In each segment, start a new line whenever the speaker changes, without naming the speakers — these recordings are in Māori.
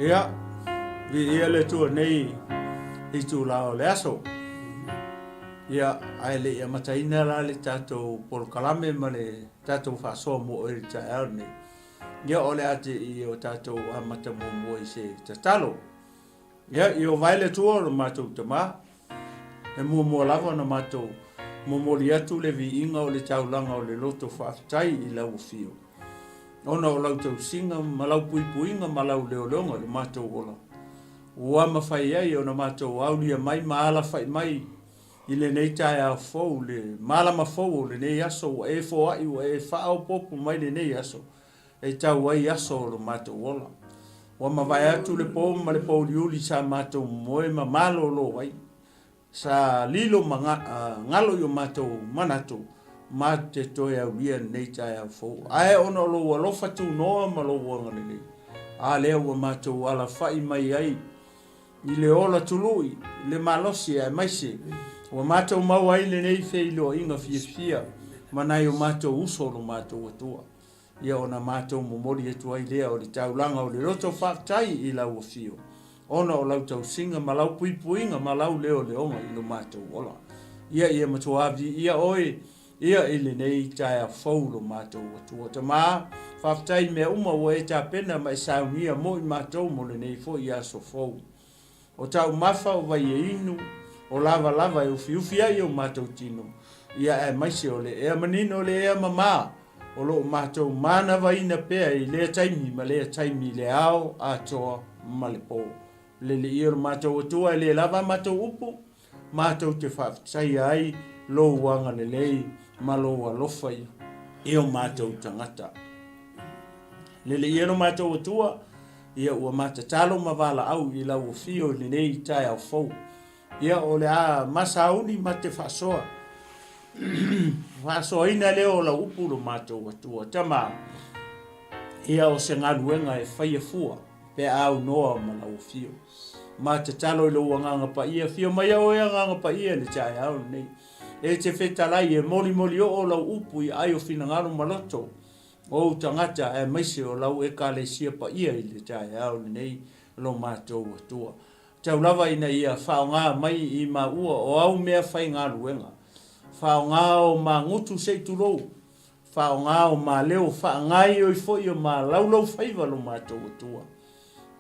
Ia, vi ia le tua nei i tu lao le aso. Ia, ai le ia mataina la le tatou polo kalame ma le tatou whaasoa mo e tai au nei. Ia ole ate i o tatou amata mo i se tatalo. Ia, i o vai le tua o matou tama. E mua lava na matou momoli atu le vi inga o le taulanga o le loto whaafitai i lau fio. Ona o lau tau singa, ma lau puipuinga, ma lau leolonga le matou ola. Ua mawhai ai o na matou aulia mai, maala whai mai i le nei tae a fau, le maala ma fau o le nei aso, e fo ai, e whao popo mai le nei aso. E tau ai aso o le matou ola. Ua mawai atu le po, ma le po liuli sa matou moe ma malo lo ai. Sa lilo ma ngalo yo matou manatou. Ma te toi au lia nei tae au fau. Ae ona o lo alofa tu noa ma lo wanga nei. A lea ua matou ala whai mai ai. I le ola tului, le malosi ai maise. Ua matou mau ai le nei fei lo inga fia. Manai o matou uso lo matou atua. Ia ona matou momori etu ai lea o le taulanga o le roto whaktai i lau o fio. Ona o lau tau singa ma lau puipuinga ma lau leo leonga i lo matou ola. Ia matua avi, ia oe. Ia ili nei tae a fau lo matou atua. Ta maa, whaftai mea uma o e ta pena mai saunia mo i matou mo le nei fo i aso fau. O tau mafa o vai e inu, o lava e ufi ai o matou tino. Ia e maise o le ea manino le ea mama. O lo matou mana vai na pea i lea taimi ma lea taimi le ao a toa ma le po. Le ia o matou atua e le lava matou upu. Matou te whaftai ai lo wanga le lei. Malo alofa i o matou tangata. Lele ia no matou atua, ia ua matatalo mavala au i lau o fio le nei tae au fau. Ia o le a masauni ma te whasoa. Whasoa ina leo la upu lo matou atua. Tama, ia o se ngaluenga e whaia fua, pe au noa ma lau o fio. Matatalo i lo wanganga pa ia, fio mai au e nganga pa ia le tae au nei. E te whetalai e moli o lau upu i ai o whinangaro maloto. O tangata e maise o lau e ka le sia pa ia i le tae au nei lo mātou atua. Tau lava ina ia whao ngā mai i ma ua o au mea whai ngā ruenga. Whao ngā o ma ngutu sei turou. Whao ngā o ma leo wha ngai o i fo i o ma lau whaiva lo mātou atua.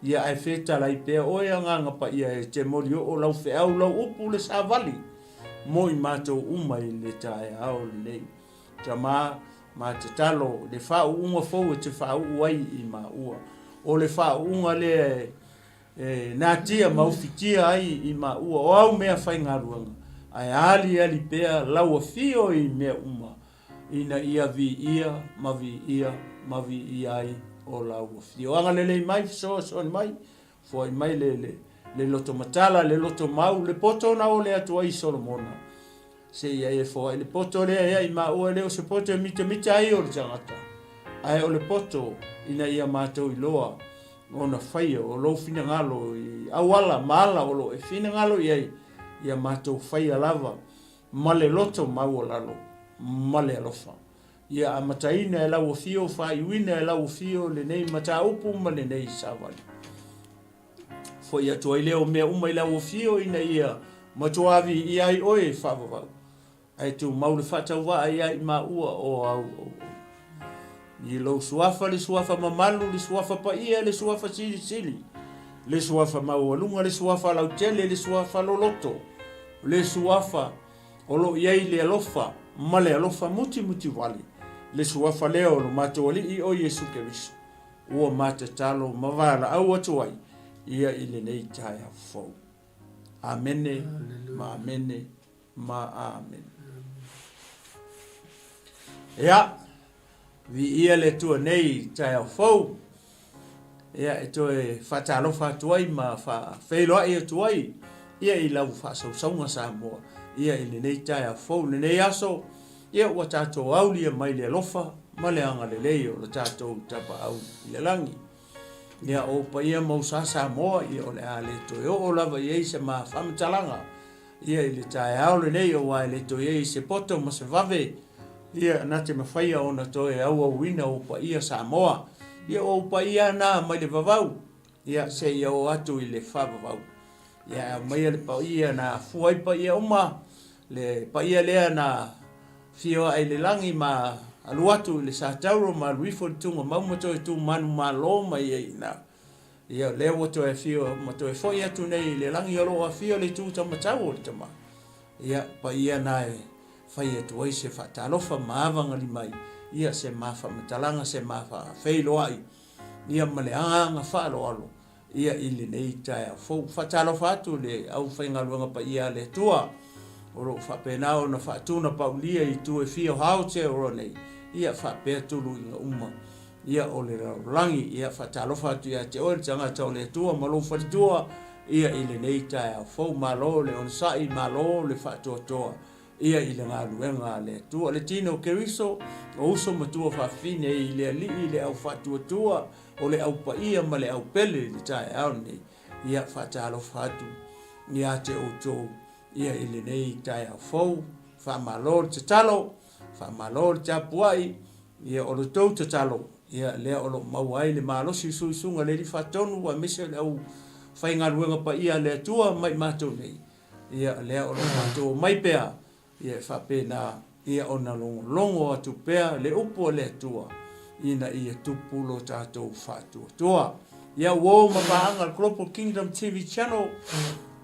Ia e whetalai pea oea ngā pa ia e te moli o lau wheau lau upu le sa vali. Mo i mātou uma i le tae au nei. Ta ma te talo, le whao unga fau e te whao uai i ma ua. O le whao unga le nā tia maufikia ai i ma ua. O au mea whai ngā ruanga. Ai ali pea laua fio i mea uma. Ina ia vi ia, mavi ia ai o laua fio. Anga lelei mai, so mai, foi mai le loto matala, le loto mau, le poto na o le atua i Solomona. Se ia e fo, le poto lea ia i ma ua leo se poto e mita ai o le tangata. Ai o le poto ina ia mātou i loa, o na whaia, o lo fina ngalo, i awala, maala o lo e fina ngalo i ia mātou whaia lava, ma le loto mau o lalo, ma le alofa. Ia a mataina e lau o fio, whai uina e lau o fio, le nei mata upu, ma le nei savali. Fo ia tua i leo mea uma i lau o fio ina ia matuavi i ai oe whavavau. Ai tu maule whatau wa ai ai ma ua o au. I lo suafa, le suafa mamalu, le suafa pa ia, le suafa sili. Le suafa maualunga, le suafa lautele, le suafa loloto. Le suafa o lo iai le alofa, ma le alofa muti wali. Le suafa leo lo matawali i o Yesu Keriso. Ua mata talo mavala au atuai. Ia ile nei tae a fau. Amene, ma amene, ma amen. Ia, vi ia le tua nei tae a fau. Ia e toe whatalofa tuai ma whailoa ia tuai. Ia i lau whasaunga sa moa. Ia ile nei tae a fau. Le nei aso, ia ua tātou aulia mai le alofa. Ma le anga le leo le tātou tapa au i le langi. Ia o pa ia mausasa moa ia o le a le toi o lava ia se ma whamtalanga. Ia i le tae au le nei o wai le toi ia se poto ma se vave. Ia na te mawhaia o na toi au wina o pa ia sa moa. Ia o pa ia na mai le vavau. ia se ia o atu i le whawawau. Ia mai le pa ia na fuai pa ia uma, le pa ia lea na fio ai le langi ma alu atu le sa tauro ma luifo tunga maumato e tu manu ma lo ma ia ina. Ia le wato e fio ma to e foi atu nei le langi alo a fio le tu tama tau le tama. Ia pa ia na e fai atu ai se whatalofa maavanga li mai. Ia se mafa matalanga se mafa feilo ai. Ia male anga whaalo alo. Ia ili nei tae fo whatalofa atu le au whaingaluanga pa ia le tua. Oro whapenao na whaatuna paulia i tu e fio haute oro nei. Ia whapea tulu inga uma. Ia o le rangi, ia whatalofa atu ia te oe tanga tau le tua, malo whatitua. Ia ili nei tae au fo malo le onsai malo le whaatua toa. Ia ili ngā luenga le tua. Le tino keriso, o uso matua whawhine i le ali i le au whaatua tua. O le au pa ia ma le au pele le tae au nei. Ia whatalofa atu. Ia te o tō. Ia ili nei tae au fo. Whamalor te talo. Whamalor te apuai. Ia o le tau te talo. Ia lea o lo mauai le malosi suisunga le li whatonu wa mese le au whainga ruenga pa ia le tua mai mātou nei. Ia lea o lo mātou mai pea. Ia whapena ia o na longo atu pea le upo le tua. Ina ia tupulo tātou whātua tua. Ia wō mapaanga Global Kingdom TV channel.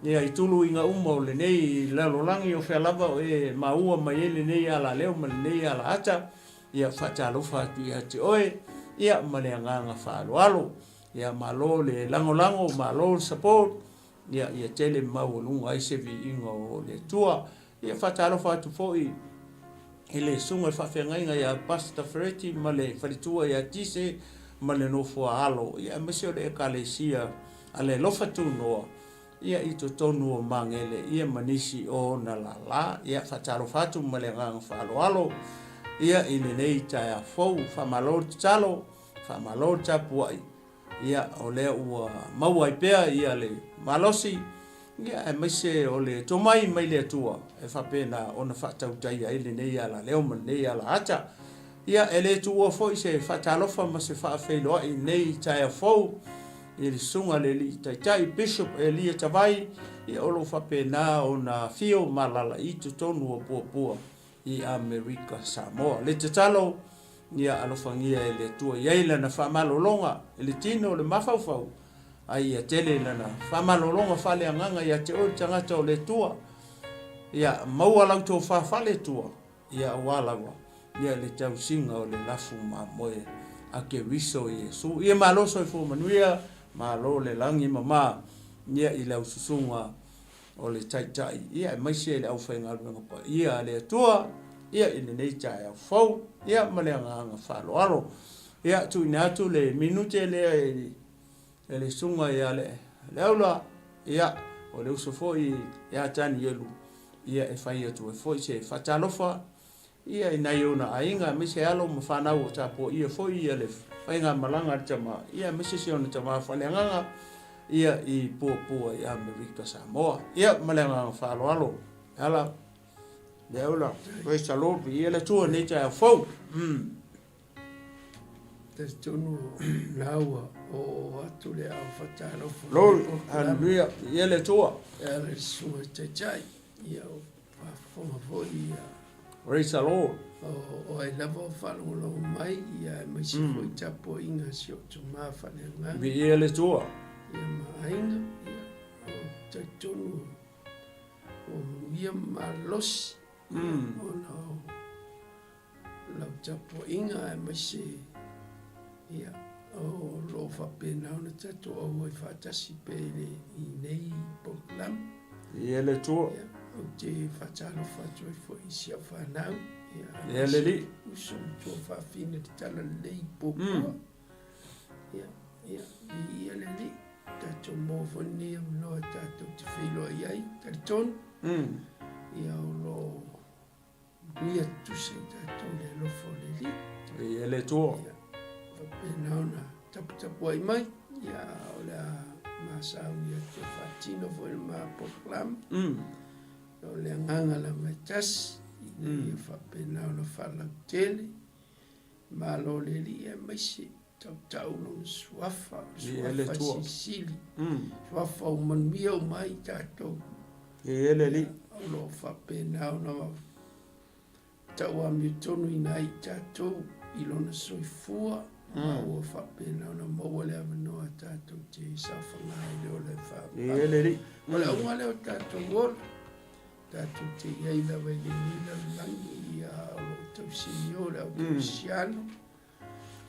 Ia i tulu inga uma o le nei lalolangi o whealava o e maua mai ele nei ala leo ma le nei ala ata. Ia whatalofa atu ia te oe. Ia male nganga whaaloalo. Ia malo le lango malo support. Ia tele mau lunga aisevi inga o le tua. Ia whatalofa atu fōi. Ele sunga whawhengainga ia Pastor Ferretti ma le wharitua ia tise ma le nofua alo. Ia mesio le ekalesia a le lofa tu noa. Ia i to tonu o mangele. Ia manisi o na la. Ia whatalofa atu ma le nganga whaaloalo. Ia ile nei tae a fau, whamalor talo, whamalor tapuai. Ia o lea ua mauai pea, ia le malosi. Ia e maise o le tomai mai le tua. E whapena o na whatautaia ile nei ala leo man nei ala ata. Ia e le tua fo se whatalofa ma se whaafeiloa i nei tae a fau. I le sunga le li taitai Bishop Elia Tavai. Ia olo whapena o na fio malala i tutonu o pua. I Amerika Samoa. Le te talo, ia alofangia e le tua iaila na whamalolonga, e le tino le mawhauwhau, ai ia tele na whamalolonga whale anganga ia te ori tangata o le tua, ia maua lau tō whawhale tua, ia walawa, ia le tau singa o le lafu ma moe, a ke riso i Yesu. Ia maloso i fumanuia, malo le langi mama, ia i lau susunga, o le taitai, ia maise le au whaingaruenga pa, ia le tua, ia ine nei tae au fau, ia maleanga anga whaloalo, ia tu ina atu le minute lea e le sunga ia le aula, ia o le uso foi, ia tani yelu, ia e whai atu e foi se whatalofa, ia ina iona ainga, mise alo ma whanau o tapo, ia foi ia le whainga malanga tama, ia mise se ona tama whaleanganga, ia i pua i Amerika Samoa. Ia malenga whaaloalo. Ala, leula, praise the Lord, ia le tua nei tae fau.
Te tonu laua o atu le au whatalofa.
Lord, hallelujah, ia le tua.
Ia le sunga taitai. Ia o whafonga fo ia.
Praise the Lord.
O ai lava o whalongolongo mai, ia mai si fo i tapo inga si o tu maa whalenga.
Ia le tua.
Ia maainga, ia o taitonu o ia malosi, o lau tapo inga e maise, ia o lo whapena ona tato au e whatasi pere i nei poklam.
Ia le tua.
Ia o te whatalo whatu e fo isi a whanau.
Ia le li.
Uso tua whawhine te tala lei pokua. Ia le li. Tato mōwhani am loa tato te whiloa iai, tari tonu. Ia o lo buia tuse tato le lofo le li.
Ia le tua.
Ia whapena ona tapu ai mai. Ia o le masau ia te whatino fo i maa poklam. O le nganga la mai tasi. Ia whapena ona whalau tele. Malo le li e maise tau lona suafa
ele
suafa
tua.
sisili suafa o manuia o mai tatou
ele li
o lo faapena ona tau amiotonu ina ai tatou i lona soifua ma ua faapena ona maua le avanoa tatou te saufaga i le o le faapaa
ele li
o le auga lea o tatou ola tatou te iai lava i lenei lalolagi ia o loo tausini o le aukrisiano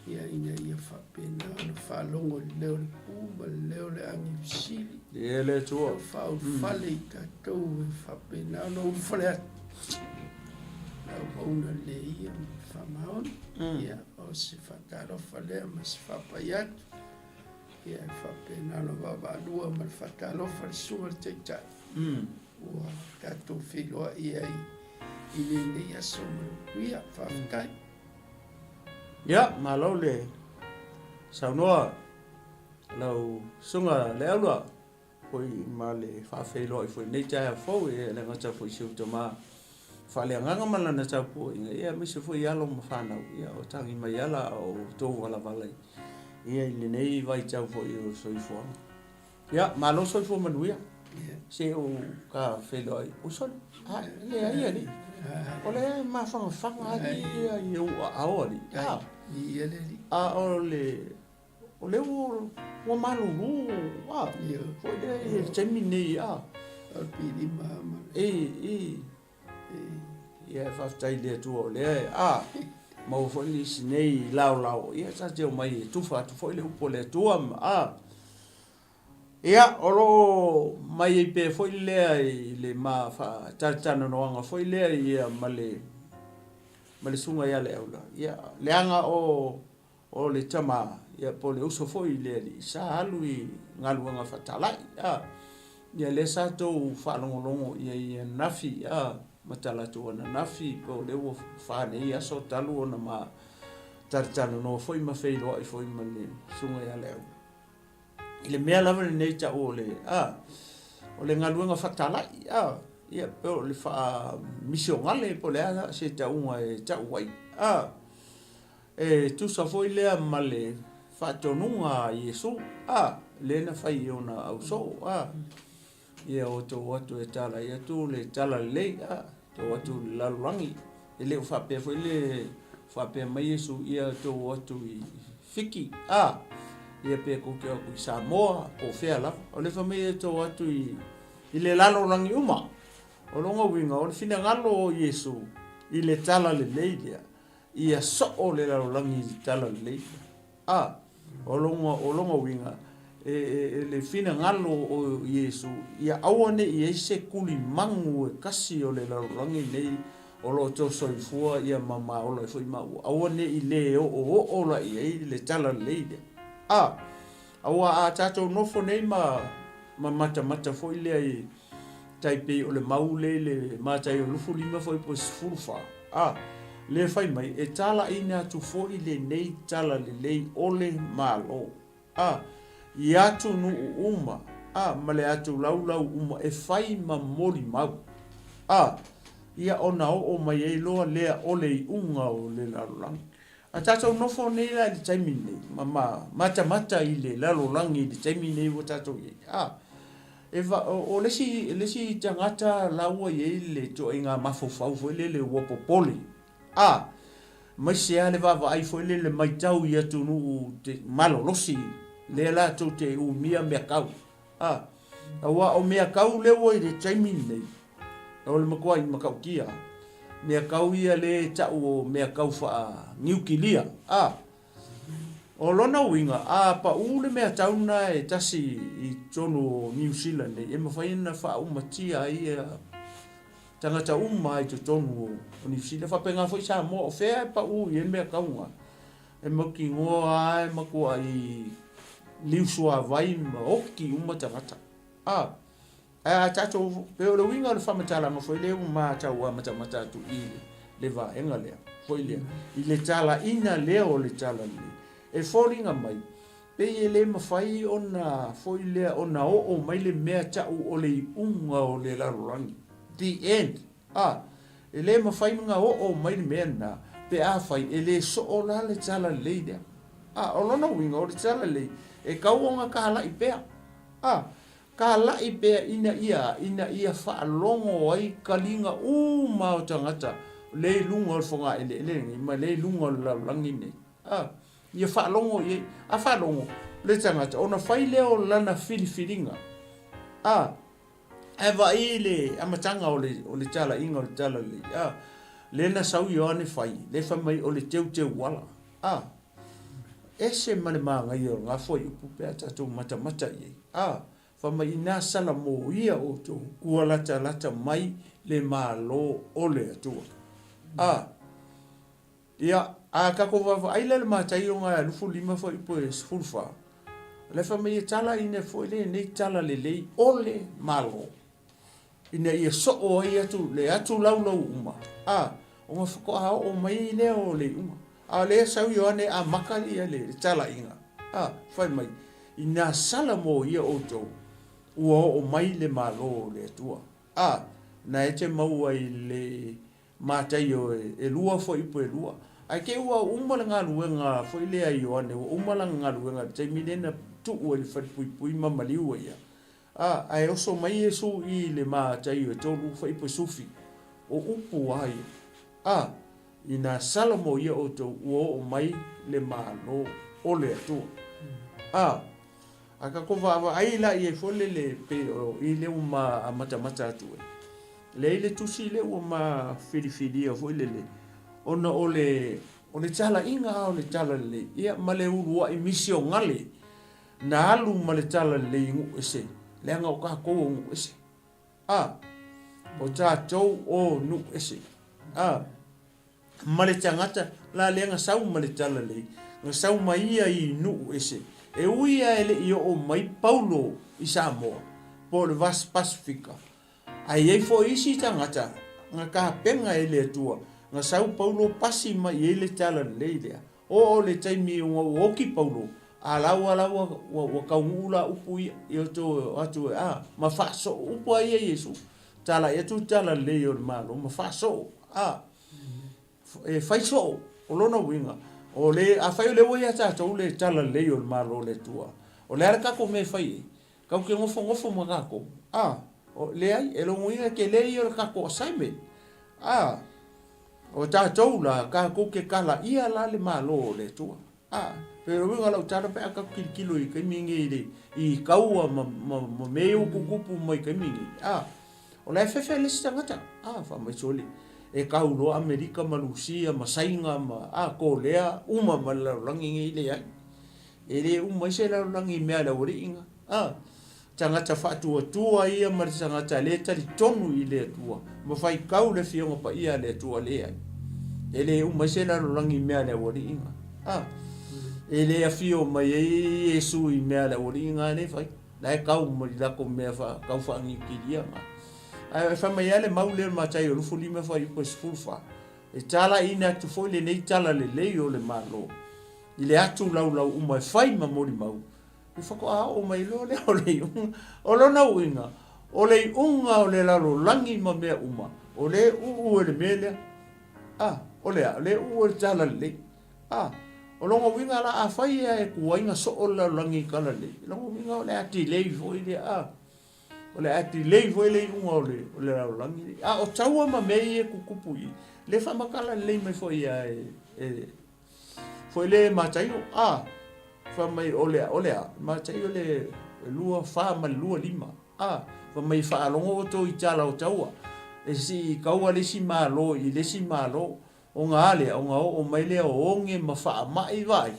ia ina ia faapena ona faalogo i leleo le pū ma leleo le agivisili
ele tua
o faaulufale i tatou e faapena ona ulufale atu auauna leia ma faamaona ia o se faatalofa lea ma se faapai atu ia e faapena ona vavaalua ma le faatalofa le suga le taʻitaʻi ua tatou feiloaʻi ai i lelei aso ma le kuia faafetai
ya malo le saunoa lau sunga le aula foi ma le faafeiloaʻi foi nei tae fou e le gata foi siutama faaleagaga ma lana taupuʻiga ia mase foi alo ma fanau ia o tagi mai ala o tou valavala ia i lenei vaitau foʻi o soifoaga ia malo soifua manuia se o ka feiloaʻi o soli lea ia li o le mafagafaga ali ia i ua ali
ia leli
o le ua malulu foi le taimi nei
alpilima ma
ia faafetai le atua o lea mau foi lisi nei laolao ia sa teo mai e tufa atu foi le upo le atua ia o loo mai ai pe foi lea i le tatananoaga foi lea ia ma le sunga ia le aula ia leanga o le tama ia po le uso foi le li sa alu i galuega fatalai ia le sa tou faalogologo ia nafi matalatu ona nafi po le ua fanei aso talu ona ma tatananoa foi ma feiloaʻi foi ma le sunga ia le aula i le mea lava lenei taʻu o le galuega fatalai ia pe o le misioŋale po lea se taʻuga e taʻu ai e tusa foi lea ma le faatonuga a iesu lena fai ona ausou ia o tou atu e tala ia tu le tala lelei tou atu le lalolagi e lē o faapea foi le faapea mai iesu ia tou atu i fiki ia pe ko ke ku Samoa o fea lava o le famia tou atu i le lalolagi uma o longa winga o le finagalo o Iesu i le tala lelei lea ia so'o le lalolagi i le tala lelei o longa winga e le finagalo o Iesu ia aua neʻi ai se kulimagu e kasi o le lalolagi nei o lo to soifua ia mamaola e foi maua aua neʻi lē o'o laʻi ai le tala lelei lea aua a tatou nofo nei ma matamata foi lea i taipei o le mau le matai o lufu lima foi po sefulufa le fai mai e talaʻina atu foʻi lenei tala lelei ole malo i atu nuu uma ma le atu laulau uma e fai ma molimau ia ona o'o mai ai loa lea ole i uga o le lalolagi a tatou nofo nei la i le taimi nei ma matamata i le lalolagi i le taimi nei ua tatou iai o lesi tagata laua i ai le toʻaiga mafaufau foi le ua popoli mai sea le vavaai foi le maitau i atu nuu te malolosi lea latou te umia mea kau aua o mea kau le ua i le taimi nei o le makuai makaukia mea kau ia le taʻu o mea kau niukilia o lona uiga paʻū le mea tauna e tasi i tonu o New Zealand e mawhaina whaaumatia ai tangata uma i tonu o New Zealand whapengā fwoi sa mo o whea e paʻū i e mea kaunga e maki ngoa e makua i liusua vai ma oki uma tangata tatou pe o le uiga o le whamatalaga foi le uma tau a matamata atu i le vaenga lea foi lea i le talaina lea o le tala lea e foliga mai pe e le mawhai ona foi lea ona o mai le mea tau o le iunga o le lalolagi the end e le mawhai mga o mai le mea na pe a fai e le so o la le tala lea o lona winga o le tala le e kauonga ka hala i pea ka hala i pea ina ia whaalongo ai kalinga ma o tangata le lunga o whonga ele ma le lunga o langi nei ia whaalongo a whaalongo le tangata ona whai leo lana whiriwhiringa eva ile amatanga o le tala inga o le tala le le na sau yoane whai le whamai o le teu wala ese mane maanga i o ngā whoi upu pēa tatou mata i whamai nā sala mō ia o tō ua lata mai le mālo o le atua ia kako wawa ai le mātai o ngā lufu lima whoi upu e sfulfa le whamai e tala ine whoi le nei tala le lei o le mālo ina ia so ai atu le atu laulau uma o ngā whakaha o mai lea o le uma le sau yoane a maka ia le tala inga whai mai ina sala mo ia o tō ua o mai le malo le atua na e te mau ai le mātai o e lua fo ipo e lua ai ke ua umala ngā luenga fo i lea yoane ua umala ngā luenga te milena tu ua li whai mamaliu ia ai oso mai e su i le mātai o e tōru fo ipo sufi o upu ai ina salamo ia o tō ua o mai le malo o le atua aka ko va ai la i fole le pe i le uma mata atu le tusi le uma fili o foi le ona o le tala inga o le tala le ia male urua i misio ngale na alu male tala le ngu ese le anga o ka ko ngu ese o tātou o nu ese male tangata la le anga sau male tala le nga sau mai i nu ese e uia ele i o mai Paulo i Samoa po le vas Pasifika ai e fo isi tangata nga ka penga ele atua nga sau Paulo pasi mai ele tala leilea o le taimi o ki Paulo alawa wa kaungula upu i o to atu ma faso upu ai Yesu tala e tu tala le o malo ma faso e faiso o lona winga o le a fai le woia tatou le tala le o malo le tua o le arka ko me fai ka ke ngofo magako o le ai e lo muinga ke le o ka ko assignment o tatou la ka ko ke kala ia la le malo le tua pero winga la tara pe ka kilo i ke mingi le i kaua ma me o kukupu mai ke mingi o le fefe le stangata fa mai soli e kaulo Amerika Malusia masainga ko lea uma malalangi ngi le ai ele uma se la langi me ala ori inga tangata fatu tua ia mar tangata le tali tonu i le tua ma fai kau le fionga pa ia le tua le ai ele uma se la langi me ala ori inga ele afio mai Yesu i me ala ori inga le fai la kau mo la ko me fa kau fa ngi kilia ai fa mai ale maule ma tai o lufu lima fa i po sfulfa e tala ina tu foi le nei tala le o le malo i le atu lau uma fai ma mori mau i fa ko o mai lo le o lo na winga o le unga o le lalo langi ma mea uma o le u le mele o le u le tala le o lo winga la a fai e kuainga so o la langi kala le lo winga o le ati le foi le o le ati lei foi le unga o le langi o taua ma mei e kukupu i le whamakala lei mai foi foi le mataio fa mai o le mataio le lua fa ma lua lima fa mai fa longo o to i tala o taua e si kaua le si malo i le si malo o ngale o mai le o nge ma fa mai vai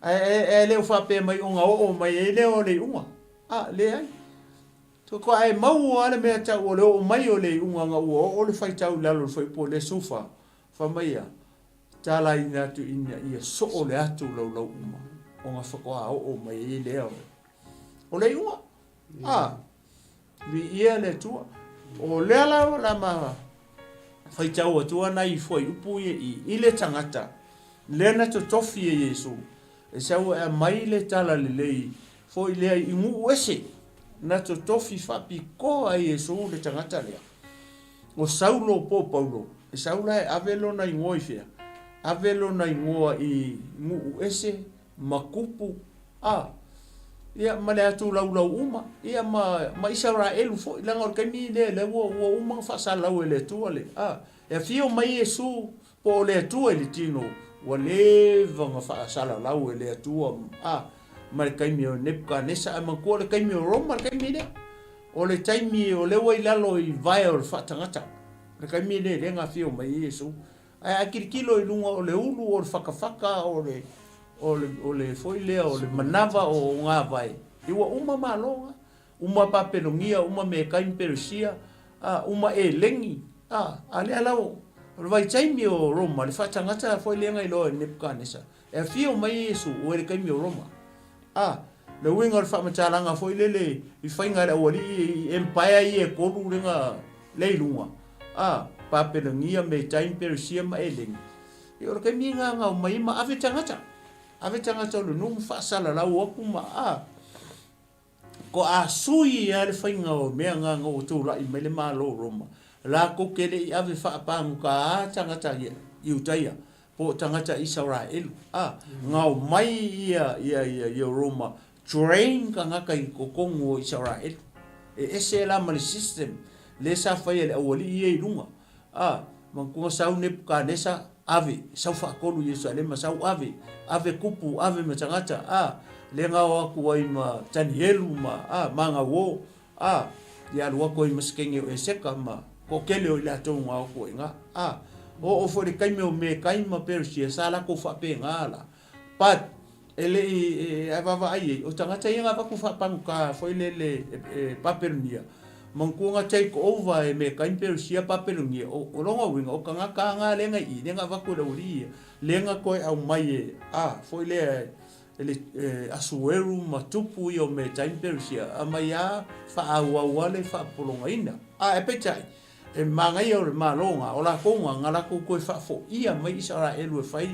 e le fa pe mai o mai le o le unga le ai ko ai mau ala me ta o le o mai o le unga o le fai tau lalo foi po le sofa fa mai tala ina tu ina ia so o le atu lo uma o nga fako o mai le o le unga vi ia le tu o le ala la ma fai tau tu ana i foi upu i le tangata le na to tofi e Yesu e sa o mai le tala le foi le i mu wese na to tofi fapi ko ai Yesu le tangata lea o Saulo po Paulo e Saula e avelo na ingoi fea avelo na ingoa I ngu ese makupu ia ma le atu lau uma ia ma Israel fo langa o kemi le wo uma fa sala o le tu le e fio mai Yesu po le tu le tino wa le vanga fa sala lau le tu ma le kemi o nepka nesa ma ko le kemi o Roma le kemi le o le taimi o le wai lalo I vai o fa tangata le kemi le nga fio mai Yesu a kirikilo I lunga o le ulu o le fakafaka o le foile o le manava o ngā vai. Iwa uma malonga, uma papelongia, uma me kain perusia, uma lengi. Ale alau, o le vai taimi o Roma, le whatangata foile ngai loa Nebuchadnezzar. E fio mai Yesu o le kaimi o Roma. Le winga o le whamatalanga foile le I whainga le awali empire I e koru ringa leilunga. Papelongia me taim perusia ma lengi. I o le kaimi ngā o mai ma ave tangata. Ave tangata le nungu whaasala lau aku ma ko a sui le whainga o mea ngā o tūra I mele malo Roma. La ko kele I ave whaapangu ka tangata I utaia. Po tangata Israel. Ngā o mai ia Roma. Train ka ngaka I kokongo o Israel. Ese la mali system. Le sa whaia le awali I lunga. Mangkunga sau Nebuchadnezzar ave sau whaakolu Yerusalema sau ave kupu ave matangata le ngau aku ai ma Danielu ma manga wo ya lua ko I maskenge o seka ma ko kele o la tonga ko nga o fo le kaime o me kaima Persia sala ko fa pe ngala pat ele avava ai o tangata inga va ko fa panka foi le papernia mangkunga take over me kain Persia papelungi o longa winga o kanga lenga I lenga va ko uri lenga ko au mai foi le asueru matupu I o me kain Persia amaya fa awale fa polonga ina e pechai e mangai o le malonga o la konga ngala ko fa fo ia mai Israel e fai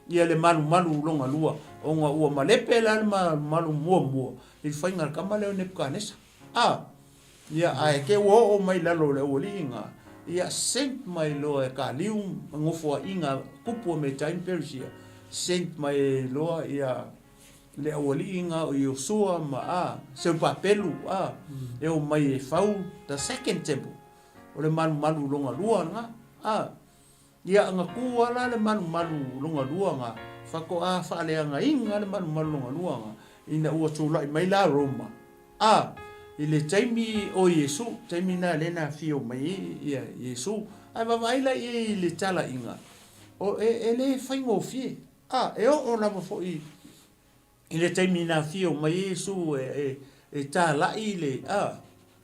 ia le malu longa lua o nga ua malepe la malu mua I fai ngal kamale o Nebuchadnezzar ia ai ke wo o mai lalo le olinga ia sent mai lo e ka liu ngofo inga kupu me time Persia sent mai lo ia le olinga o Yosua ma se papelu e o mai fau the second temple o le malu longa lua nga ia nga ku ala le malu longa lua nga fa ko fa le nga inga le malu longa lua nga ina ua tula mai la Roma I le taimi o Yesu, taimi na lena fio mai ia Yesu, ai vavaila I le tala inga. O le whaingo fie. E o lava fo I le taimi na fio mai Yesu e tala I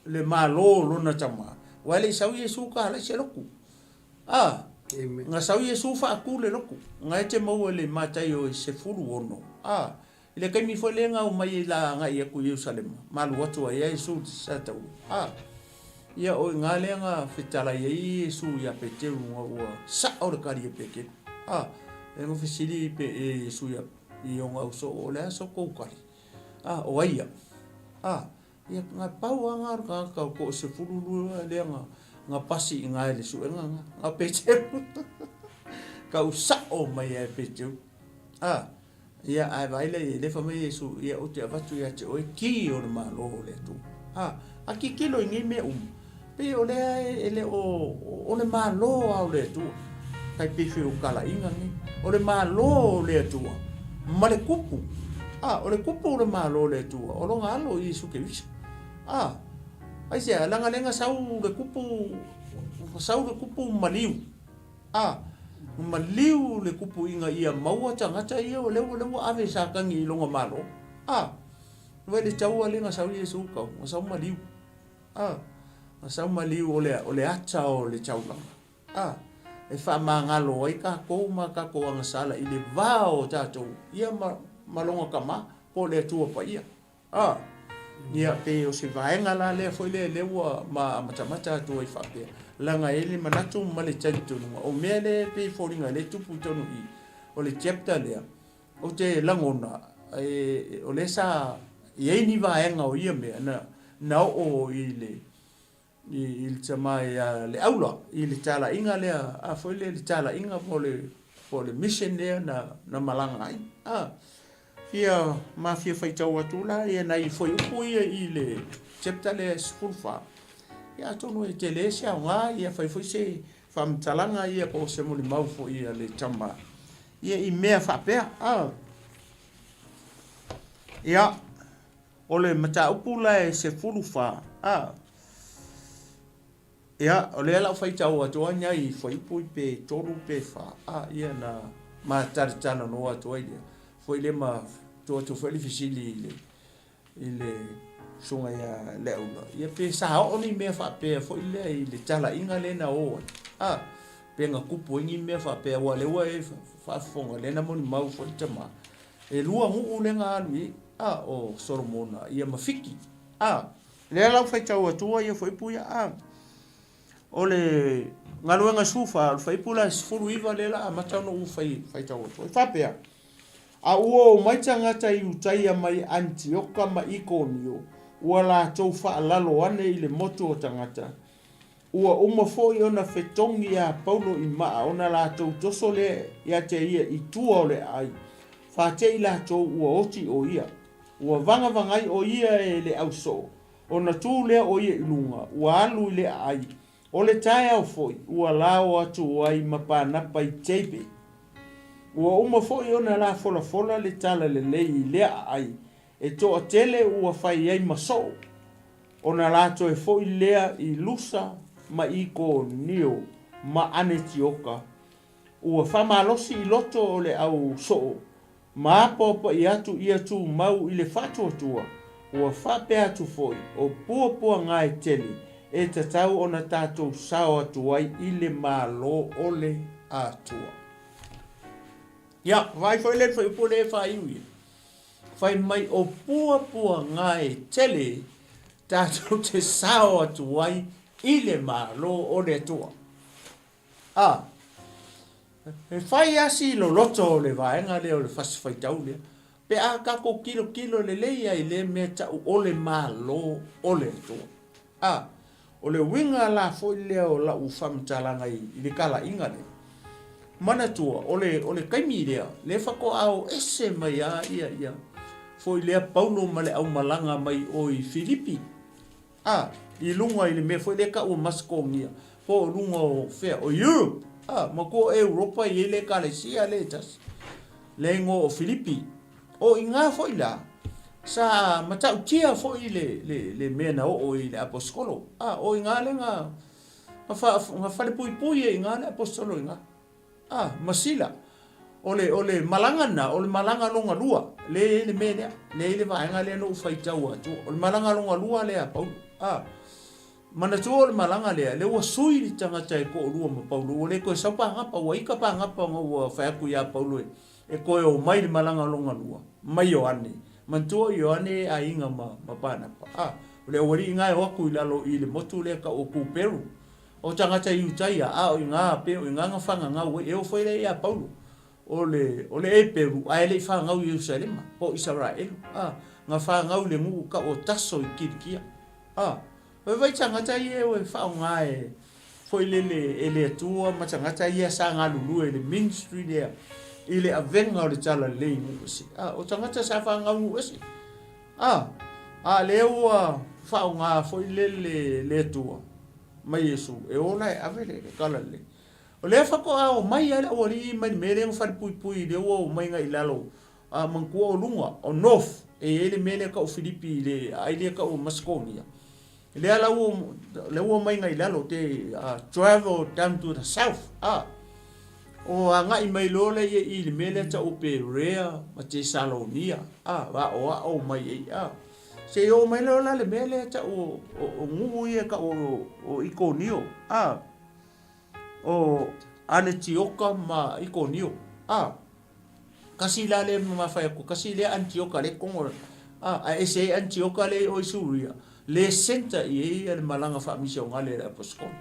le malo lona tama. Wale sau Yesu ka hala se loku. Nga sau Yesu fa aku le loku. Nga te mau le matai o se furu ono. Le kaimi foi lenga o mai la nga ia ku Jerusalem malu watu ai Yesu sa tau ia o nga lenga fitala ia Yesu ia peteru nga sa o kari peke e no fisili pe Yesu ia I nga so o le so ko kari o ia ia nga pau nga ka ko se fulu lenga nga pasi nga le su nga peteru ka usa o mai e peteru ia ai vai le famai Yesu ia o te avatu ia te oi ki o le malo le tu a ki kilo ngi me pe o le ele o le malo au le tu kai pe fi o kala inga ni o le malo le tu ma le kupu o le kupu o le malo le tu o lo ngalo Yesu ke wis ai se langa lenga sau le kupu maliu maliu le kupu inga ia maua tangata ia o lewa ave sakangi longa malo le tau lenga sau Yesu ka sau maliu sau maliu o le ata o le tau langa e fa mangalo ai ka ko anga sala I le vao tatou ia malonga kama po le tua pa ia ia pe o se vaenga la le foi le lewa matamata tu ai fa pe langa ele manatu male tantu o mele pe foringa le tupu tonu I o le chapter le o te langona o le sa ye ni vaenga o ia me na o il chama le aula I le tala inga le a foi le tala inga po le po le missionary na malanga ai ia mafia faitau atula ia nai foi upu ia i le chapter le school fa ia tonu e tele sia nga ia fai foi se famtalanga ia po se mo le mau fo ia le tama ia i mea fa pe ia ole mata upu la se fulu fa ia ole la faitau atoa i foi upu pe toru pe fa ia na ma tartana no atoa ia foi le ma to foi fisili ile sunga ya leuna ia pe sa oni me fa pe foi le ile tala inga le na o pe nga kupu ngi me fa pe wa le wa fa fonga le na mon mau foi tama e lua mu le nga lui o soromona ia mafiki le la fa tau atua ia foi puia ole ngaluenga sufa fa ipula sfuru iva le la matano u fa tau atua fa pe uo mai tangata i utaia mai Antioka ma Ikonio ua la tau whaalalo ane i le motu o tangata. Ua umafoi ona fetongi a Paulo i maa ona la tau toso le ia te ia i tua o le ai. Whate i la tau ua oti o ia. Ua vanga vangai o ia e le au so. Ona tū lea o ia i lunga. Ua alu i le ai. O le tae au foi. Ua lao atu ai mapanapa i teipe. Ua umafoi ona la fola fola le tala le lei lea ai. E to a tele ua fai ai maso. Ona la to e foi lea i lusa ma Ikonio ma Antioka. Ua famalosi i loto o le au so. Ma popa i atu i atu mau i le fatu atua. Ua fape atu foi o pua ngai tele. E tatau ona tatou sao atu ai i le malo o le atua. Ya, vai foi le foi pule fai ui. Fai mai o pua ngai tele tatou te sao atu ai i le malo o le atua. E fai asi lo loto le vaenga le o le fasi fai tau le. Pe a kako kilo le leia i le mea tau o le malo o le atua. O le winga la foi leo la u famtalanga i le kala inga le. Mana tua, o le kaimi lea, le whako au ese mai ia. Foi lea Paulo ma le au malanga mai o i Filipi. I lunga i le mea, foi le ka ua maskongia. Po lunga o fea, o Europe. Ma ko Europa i le kalesia le tas. Le ngo o Filipi. O i ngā foi la. Sa matau tia foi le mea na o i le apostolo. O i ngā le ngā. Ngā whale pui e i ngā le apostolo i ngā. Masila. Ole malanga na, ole malanga longa lua. Le mea le vaenga le no faitau atu. Ole malanga longa lua le a Paulo. Mana tu ole malanga le ua sui li tangata e ko lua ma Paulo. Ole ko sapa ngapa wa ika pa ngapa ngua whaaku ia Paulo e ko o mai malanga longa lua. Mai o ane. Mantua i o ane a inga ma pana pa. Ole wari inga e waku i lalo i le motu le ka o Peru. O tangata i utaia o inga pe o inga ngafanga ngau e o foi le ia Paulo. Ole e Peru a ele fa ngau i Jerusalem o Israel. Ngafanga ngau le ngu ka o taso i kirikia. Vai tangata i e o fa nga e foi le tua ma tangata i sa nga lulu e le ministry there. Ile avenga o le tala le ngu si. O tangata sa fa ngau esi. Le o fa nga foi le tua. Mai Yesu e ola e avele kala le. O le fako o mai ala o ri mai mere ngo fal pui le o mai ngai lalo. Manku o lunga o north e ele mele ka o Filipi le ai le ka o Macedonia. Le ala o mai ngai lalo te travel down to the south. O ngai mai lo le i le mele ta o Perea ma te Salonia. Va o mai se o mai lo la le mele ta o ngu ia ka o Ikonio o Antioka ma Ikonio kasi la le ma fa ko kasi le Antioka le kongo ese Antioka le o Suria le senta i le malanga fa mission ngale la poskon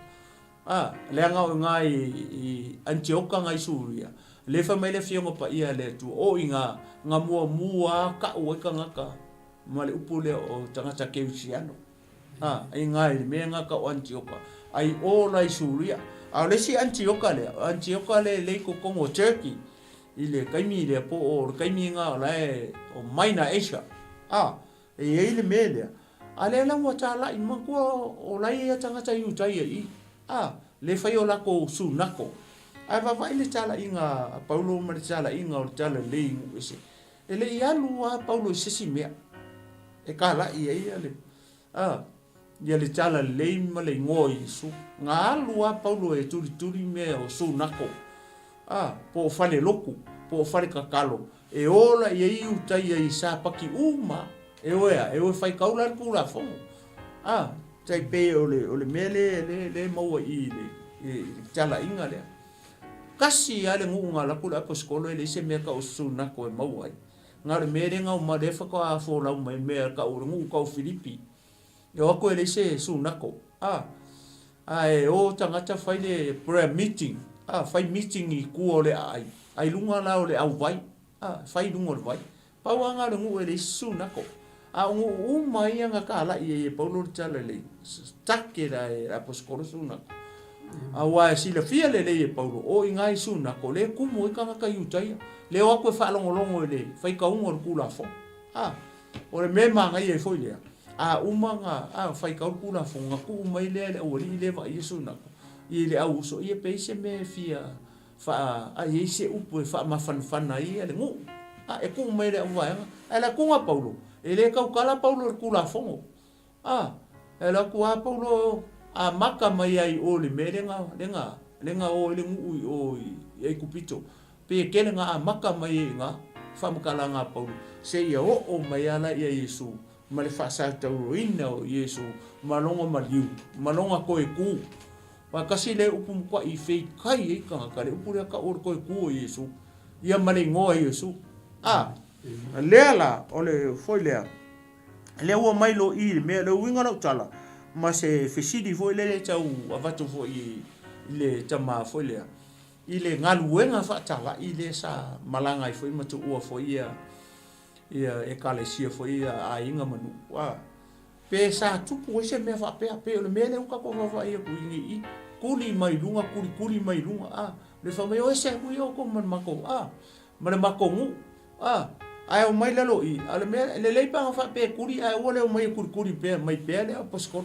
le nga i Antioka ngai Suria le fa mai le fiongo pa ia le tu o inga mua ka o ka ngaka male upule o tangata keusiano ai ngai me nga ka Antioka ai o lai Suria A le si Antioka le ko kongo Turkey. Ile kaimi le po o kaimi nga le o Minor Asia. E le mele. Ale la mo tala I manko o lai ya tangata I utai I. Le fai o lako su nako. Ai va vai le tala inga Paulo ma le tala inga o tala le ingu ese. Ele ia lua Paulo sesi mea. E kala ia le. Ia le tala le ma le ngoi su. Nga lua Paulo e turi mea o su nako. Po fale loku, po fale kakalo. E ola ia I utai I sa paki uma. E oe fai kaula kula fongo. Tai pe o le mele le maua I le tala inga le. Kasi ale ngunga la kula po skolo le se me ka o su nako e maua I. Nga le mere nga o marefa ka a fo lau mai mea ka o ngu ka o Filipi. E wako ele se su nako. E o tangata fai le prayer meeting. Fai meeting I kua le ai. Ai lunga la o le au vai. Fai lunga le vai. Pauanga le ngu ele su nako. Ngu umai anga ka ala I Paulo tala le. Take la e aposkolo su nako. Wa sila fia le Paulo. O ingai su nako. Le kumo I kanga ka iutai. Le wako e wha longo le. Fai ka ungo le kula fo. O le mema ngai e foi lea. Umanga fai ka kula fo. Nga ku umai le o li le va Yesu nako. I le au so I pe se me fia. Fa I se upu e fa mafana I le ngu. E ku umai le o vai. La kunga Paulo. E le kau kala Paulo le kula fo. E la kua Paulo maka mai ai o le me lenga o le ngu o I kupito. Pe kele nga maka mai nga famkala nga Paulo se ia o mai ala ia Yesu ma le fasa tau ina o Yesu malonga maliu malonga ko e ku wa kasi le upum kwa I fei kai ka le upura ka or ko e ku o Yesu ia male ngo Yesu lela ole foi le o mai lo I me le winga no tala ma se fesidi foi le tau avatu foi le tama foi le ile ngaluenga fa tala ile sa malanga I foi matu ua foi ia e kalesia foi a inga manu pe sa tupu se me fa pe le mele uka ko va ia ku I kuli mai lunga le fa mai o se ku yo ko man mako ma le mako ngu ai o mai lalo I ale me le pa fa pe kuli ai o le mai kuli pe mai pe le posko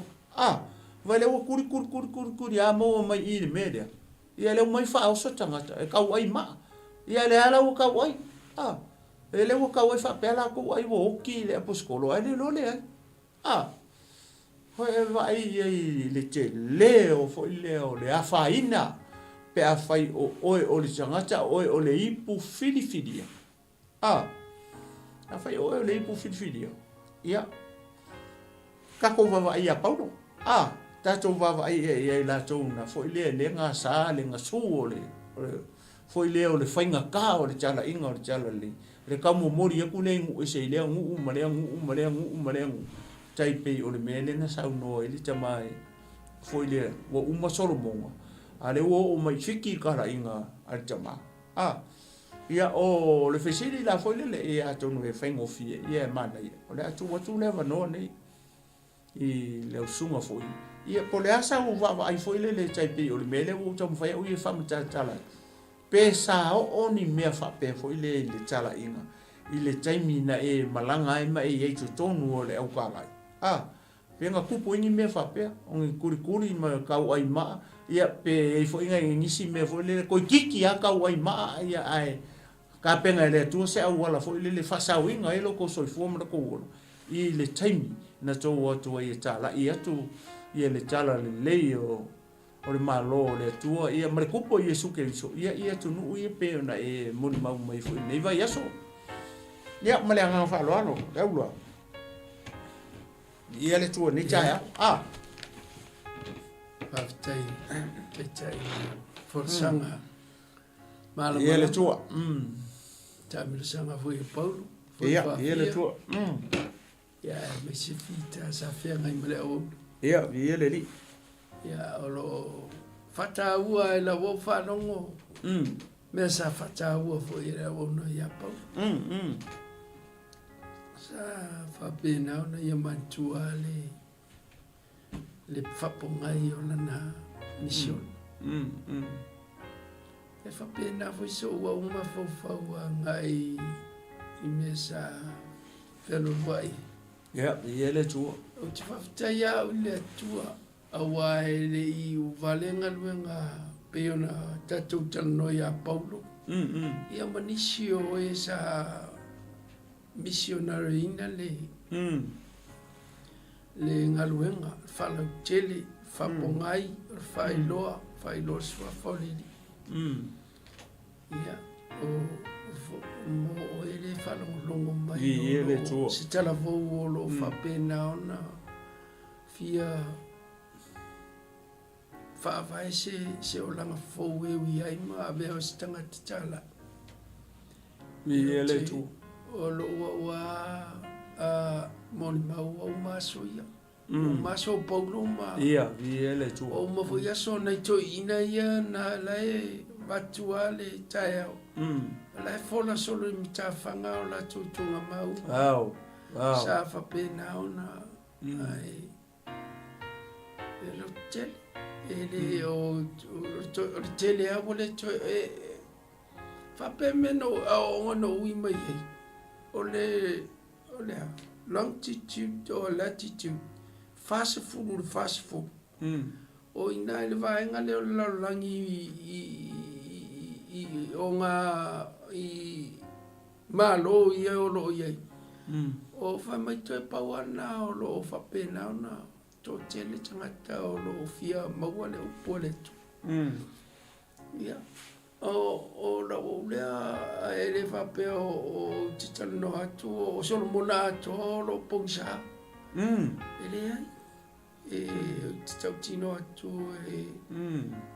vai le o kuli mo mai I le mele ia le mai fa o so tangata e kau ai ma ia le ala o kau ai e le o kau ai fa pela ko ai o ki le poskolo ai le lo le ai hoi vai le te leo fo leo le afaina pe afai o le tangata o le ipu filifidia afai o le ipu filifidia ia kako va ia Paulo tato vava ai la tona foi le nga sa le nga su le foi le o le fainga ka o le tala inga o le tala le ka mo mori ku le ngu se le ngu mare tai pe o le mele na sa no ele tamai foi le o uma solo mo ale o mai fiki ka la inga al tama ia o le fesili la foi le e ato no e faingo fie ia mana ia o le atu watu le va no nei I le sunga foi ia po le asa o va ai foi le tai pe o le mele o tam fai o ia fam tala pe sa o ni me fa pe foi le tala inga I le taimi na e malanga e mai e to tonu o le au kala pe nga kupu ni me fa pe on kuri ma ka ai ma ia pe e foi nga ngisi me foi le ko kiki a ka ai ma ia ai ka penga le tu se au wala foi le fa sa winga e lo ko so fo mo ko I le taimi na to o to e tala ia tu ia le tala le o le malo le tua ia mare kupo Yesu Kristo ia tu nu ia pe na e moni mau mai foi nei vai aso ia male anga fa lo e ulo ia le tua ni cha
tai forsanga mala
ia le tua
tamil sanga foi Paulo
ia le tua
ia me se fita sa fia ngai male o
ia le li
ia o fata ua e la wo fa longo me sa fata ua fo ia o no ia pa sa fa pena na ia mantua le fa pongai o na mission E whapena fwy so ua uma whau ngai I me sa whelo wai.
Ia, I ele tua.
O te whawhitai au le atua awa e le I uvalenga luenga peona tatou talanoi a Paulo. Ia manisi o e sa missionary ina le ngaluenga whalau tele, whapongai, whailoa sua whaulili. Ia, mo o ele whalongolongo mai.
I ele tua.
Se tala vau o lo whapena ona fia whaavai se o langa fau e ui ai ma a mea o se tangata tala.
I ele tua.
O lo ua moni mau au maso ia. O maso Paulo ma.
Ia, I ele tua.
O mawhoi aso nei to ina ia na lai batua le tae au. Lai fola solo I mitawhanga o la tutunga mau.
Au.
Sa whapena ona. Ai. E lo tele. Ele o tele a wale to e. Whapemeno a ono ui mai hei. Ole longitude o latitude. Fase fulu, fase fulu. O ina ele vaenga leo lalangi o ngā malo ia o lo iai. O whamai toi pauana o lo whapena ona tō tele tangata o lo fia maua le upua le tu. Ia. O la o lea ele whapea o titano atu o Solomona atu o lo pongsa. Ele ai. Tau tino atu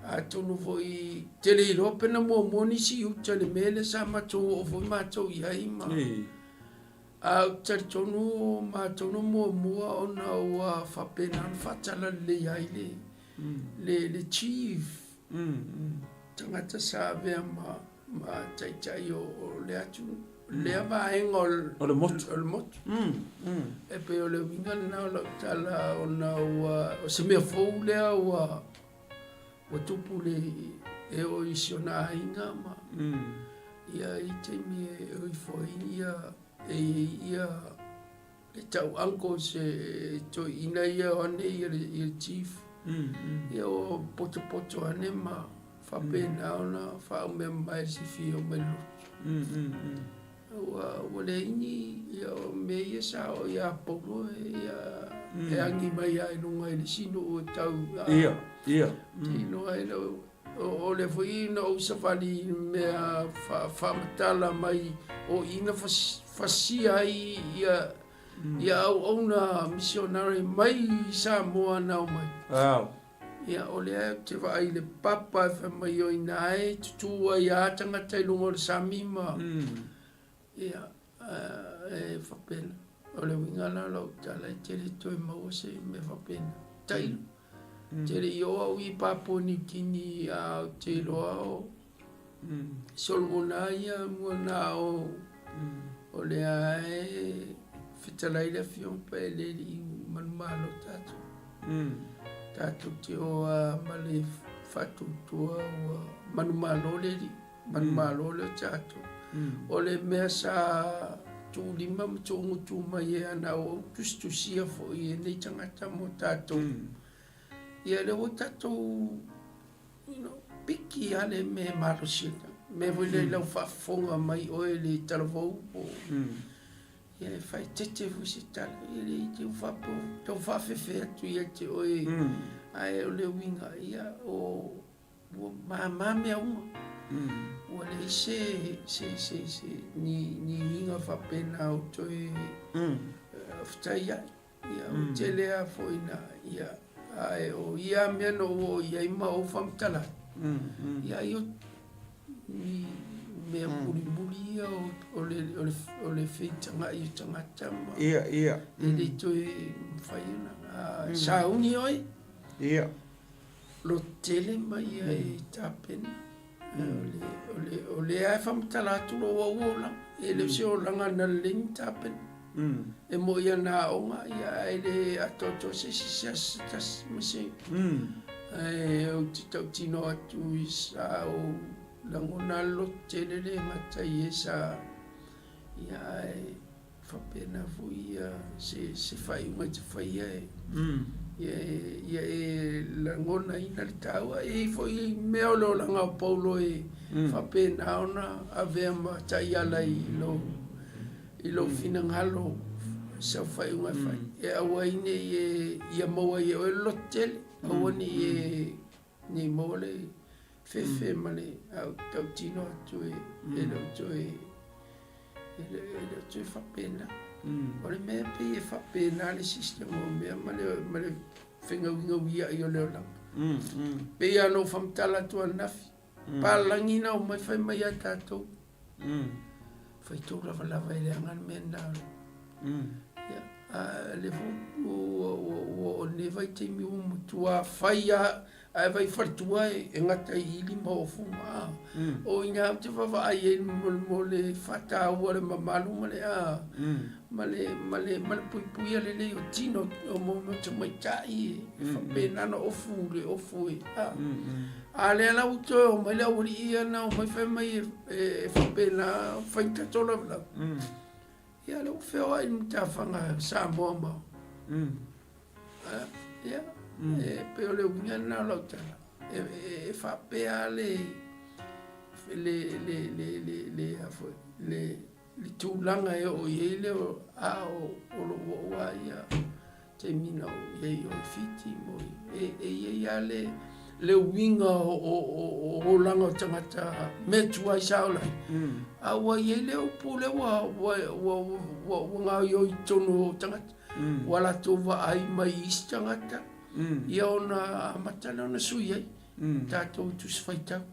atu no foi tele I lope na mo nisi uta le mele sa matou o foi matou iai ma a tari tonu matou mua ona ua whapena whatala le iai le chief tangata sa vea ma tai o le atu lea vaenga o le motu. E pe o le winga na o la tala o na o se mea fau lea o tupu le e o isiona inga ma. Ia I te mi e o I foi ia e tau anko se to ina ia o ane ia le chief. Ia o poto ane ma whapena ona whaumea mai si fio mai lutu. Wale ini ia me ia sa o ia Paulo ia angi mai ai no ngai le sino o tau
ia
no ai o le foi no safari me famatala mai o ina fasia ia ona missionary mai sa moa na mai ia o le te vai le papa fa mai o ina ai tu ia tangata I lungo le samima ia e whapena. O le winga na lau tala I tere toi maua se me whapena. Tailo. Tere I oa ui Papua New Guinea a te loa o Solomona ia mua na o le ae whitalai le fion pa e le I manumalo tatu. Tatu te oa ma le whatutua o manumalo le li. Manumalo le tatu. O le mea sa tu lima tu ngutu mai e ana o tustusia fo I nei tangata mo tatou. Ia le o tatou, piki ale me marosika. Me wile lau whafonga mai o e le talavou po. Ia le whai tete fusi tala. Ia le te uwhapo, tau whawhewhe atu ia te oe. Ai o le winga ia o mamea unga. Wale se ni inga whapena o toi whtai ai. Ia o tele a foina ia ai o ia mea no o ia ima o whamtala. Ia i o ni mea muri ia o le whitanga I tangata ma.
Ia.
Ele toi whaiana. Sa uni oi?
Ia.
Lo tele mai ai tapena. O le ai whamtala atu lo wawona. E le se o langa na ling tapen. E mo ia na onga ia e le atoto se tas mase. o titau tino atu I sa o langona lo telele matai e sa ia e whapena fui se whai unga te whai ia e langona ina le taua e foi mea lo langa o paulo e whapena ona a vea matai ala I lo finangalo sa whai unga whai e awa ine ia maua ia o e lo tele awa ni ni maua le fefe male au tau tino atu e lo tue tue whapena o le mea pe e whapena le system o mea male whenga ia I o leo langa pe ia no whamtala tua nafi palangina o mai whai mai a tātou whai tō lava e le angan mea nāre le o ne vai te mi o mutua whai a vai whartua e ngata I lima o funga o ina te whawa ai e mo le whata ua le mamalu male pui pui ale le o tino o mo te mai tai whapena na ofu le ofu a le ala uto o mai la uri ia na o mai whai mai e whapena whaita tola vla ia le ufeo ai mta whanga sa moa mao ia pe o le unga na lautala e whapea le tūlanga e o iei le o lo wa ia te mina o iei o fiti mo e iei a le winga o langa o tangata me tua I saulai a wa iei le o pule wa ngā i o I tono tangata wala tō wa ai mai is tangata ia ona matala ona sui ai tātou tus whaitau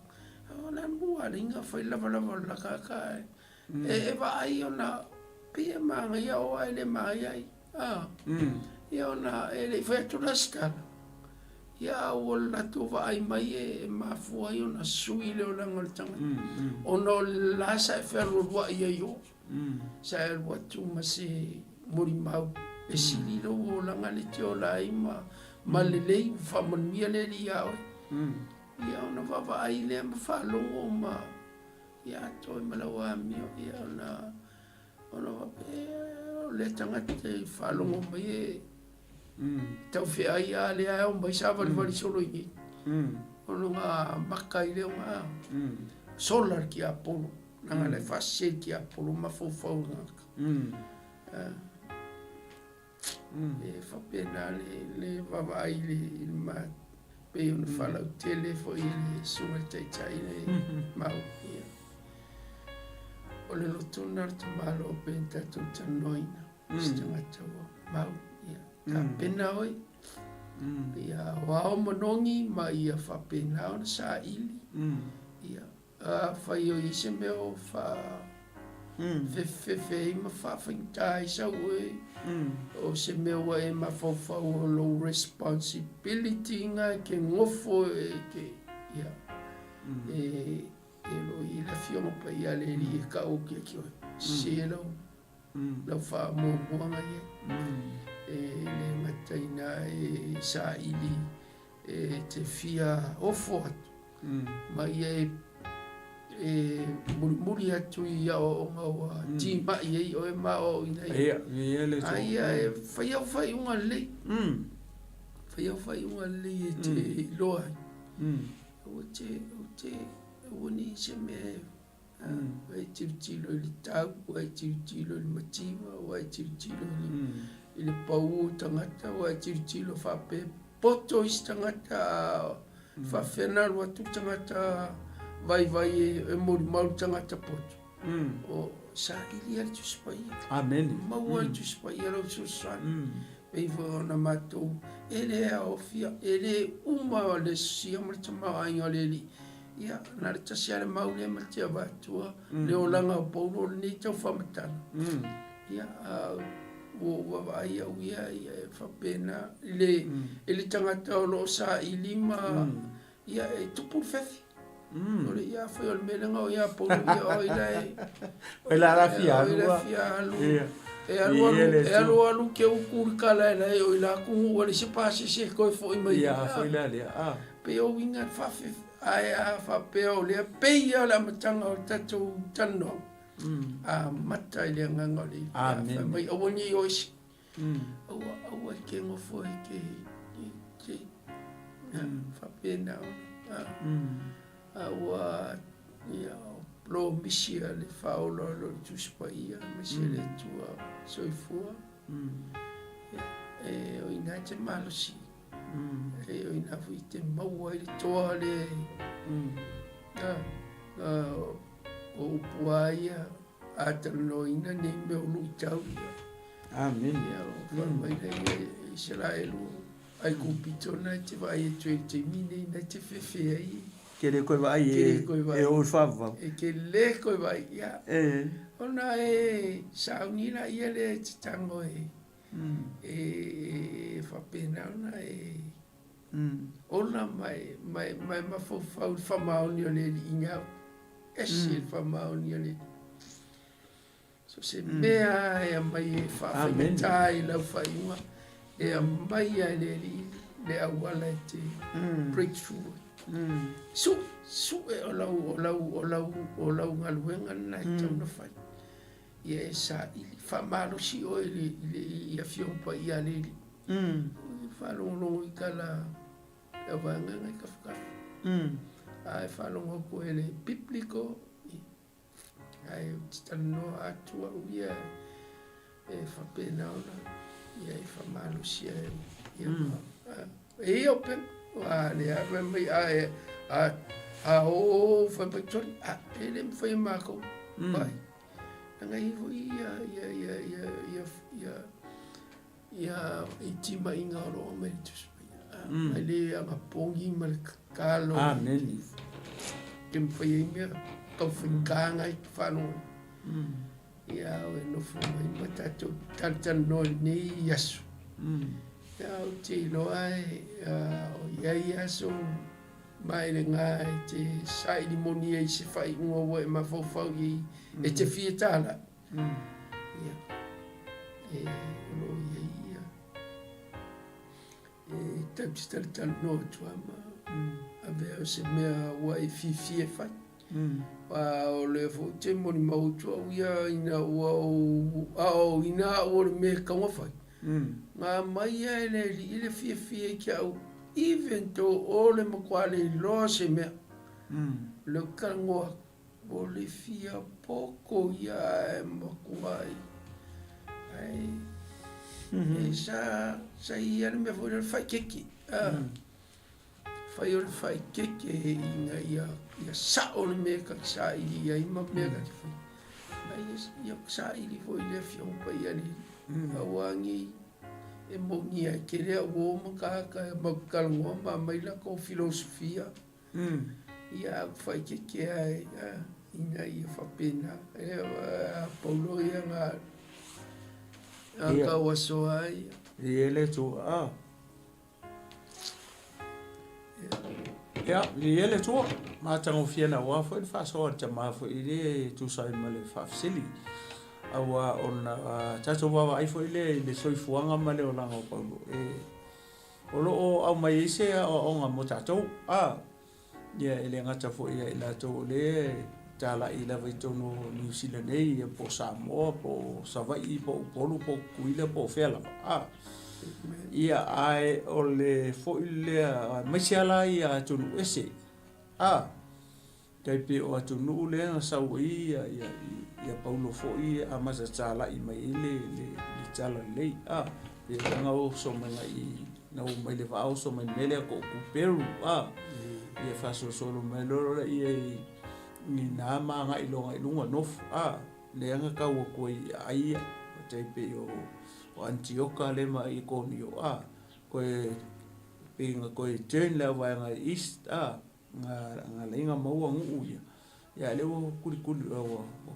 ona mua ringa whai lava laka e wa ai ona pia maanga ia o ai le mai ai ia ona e le whai atura skala ia o lato wa ai mai e mafua ai ona sui leo langa le tanga ona o lasa e whero rua ia i o sa e rua tu ma se mori mau e sili lo o langa le te o lai ma le lei whamanmia le li au ia ona wawa ai le ma whalongo ma ia toi malawa mio ia ona wape le tangata I whalongo ma e tau whea ia le au mai sa wali solo I ona ngā maka I leo ngā solar ki Apollo nanga le whasel ki Apollo ma fau ngaka e whapena le wawa ai le ma pe una whalau tele fo I le sunga taitai le mau ia o le lotona te malo o penta tu tanoina stanga tawa mau ia ka pena oi ia wao monongi ma ia whapena ona sa ili ia whai o ise meo fe ma whawhaintai sa ue o se mea e ma whawhau o low responsibility nga ke ngofo e ke ia e lo I la fionga pa ia le li e ka o ke kio se lau wha mua ia e le mataina e sa ili e te fia ofo atu ma ia muri atu I o ngawa ti ma I o e ma o ina
ia le to
ia e whai unga lei whai unga lei e te loa o te wani se me wai tiro li tau wai tiro li matima wai tiro I le pau tangata wai tiro whape poto I tangata whawhena rua tu tangata vai e mori mau tangata poto o sa ili al tu spaia
amen
mau al tu spaia lo susan pei vo na matou ele a ofia ele uma le sia mar tama ai ole li ia na le tsia le mau le mal tia batua le olanga paulo ni tau famata ia o vai au ia fa pena ele tangata o lo sa ilima ia e tupu fefi ole ia foi o melenga o ia paulo ia o ila
la fia
ia e alu ke ukuri kala na e o ila ku o le se pasi se ko fo i mai
ya foi la le
pe o winga fa ai a fa pe o le pe ia la matanga o tatu tano a mata le ngangoli
amen
mai o ni o si o ke ngo fo ke fa pe na wa ya lo misia le faolo lo tuspa ia misia le tua soifua e o ina te malosi e o ina fuite maua i le toa le o puaia a taloina nei me o lui tau ia
amen
ia o whamaina i Israelu ai kupitona te vai e tue te mine na te whewhea i
ke le koe vai e o fava
e ke le koe vai ia ona e saunina ia le te tango e whapena ona ona mai mafofau whamaoni o le inga esi whamaoni o le so se mea e a mai e whawhaitai lau whaiunga e a mai a le awala e te breakthrough su e o lau ngaluenga na e tau na whai ia e sa ili whamalo si o i a whiompa i a leli whalongolongo i kala e wanganga i ka whakafu a e whalongo ko e le bibliko ai titano atua uia e whapena ona ia e whamalo si e open wa le a mai a o fa pictori a ele foi mako vai nga ivo ia itima inga ro me tus ele a pongi mal kalo
amen
kem foi me ka finga i fano ia o no fo mai matato tantan no ni yasu ia o te loa o ia so mai le ngai te sai di monia i se fai unga wa e mafofau i e te fietala ia e lo ia e tapstal tal no tuama ave se mea wa i fifi e fai wa o le fo te moni mau tua ia ina o ina o me ka fai nga mai ele fifi ki au even to ole mo kwale lo se me le kango o le fia poko ya mo kwai ai e sa ia me fo le fai keki fai keki inga ia sa o me ka sa ia ima me ka ai ia sa ili fo le fion pa ia ni awangi e monia ke rea o makaka makalongo ma mai la ko filosofia ia fai ke ai ina ia fa pena e Paulo ia nga ka waso ai
ele tu ya ele tu ma tango fiena wa foi fa so ta ma foi ile tu sai male fa sili awa ona tato wa ai foi le soifuanga male o langa Paulo o lo o mai se o nga mo tato ia ele ngata foi ia ila to le tala ila vai to no New Zealand e po Samoa po Savai po Polu po kuila po fela ia ai o le foi le mai siala ia to no ese tai pe o to no le sa ia Paulo foi a masa tala i mai le tala le e nga o so mai na o mai le va o so mai mele ko ku Peru ia fa so solo mai lo ia ni na ma nga i lunga nof le nga ka o ko ai tai pe o Antioquia le mai ko ni ko pe nga ko turn le va nga east nga le nga mau ngu ia le o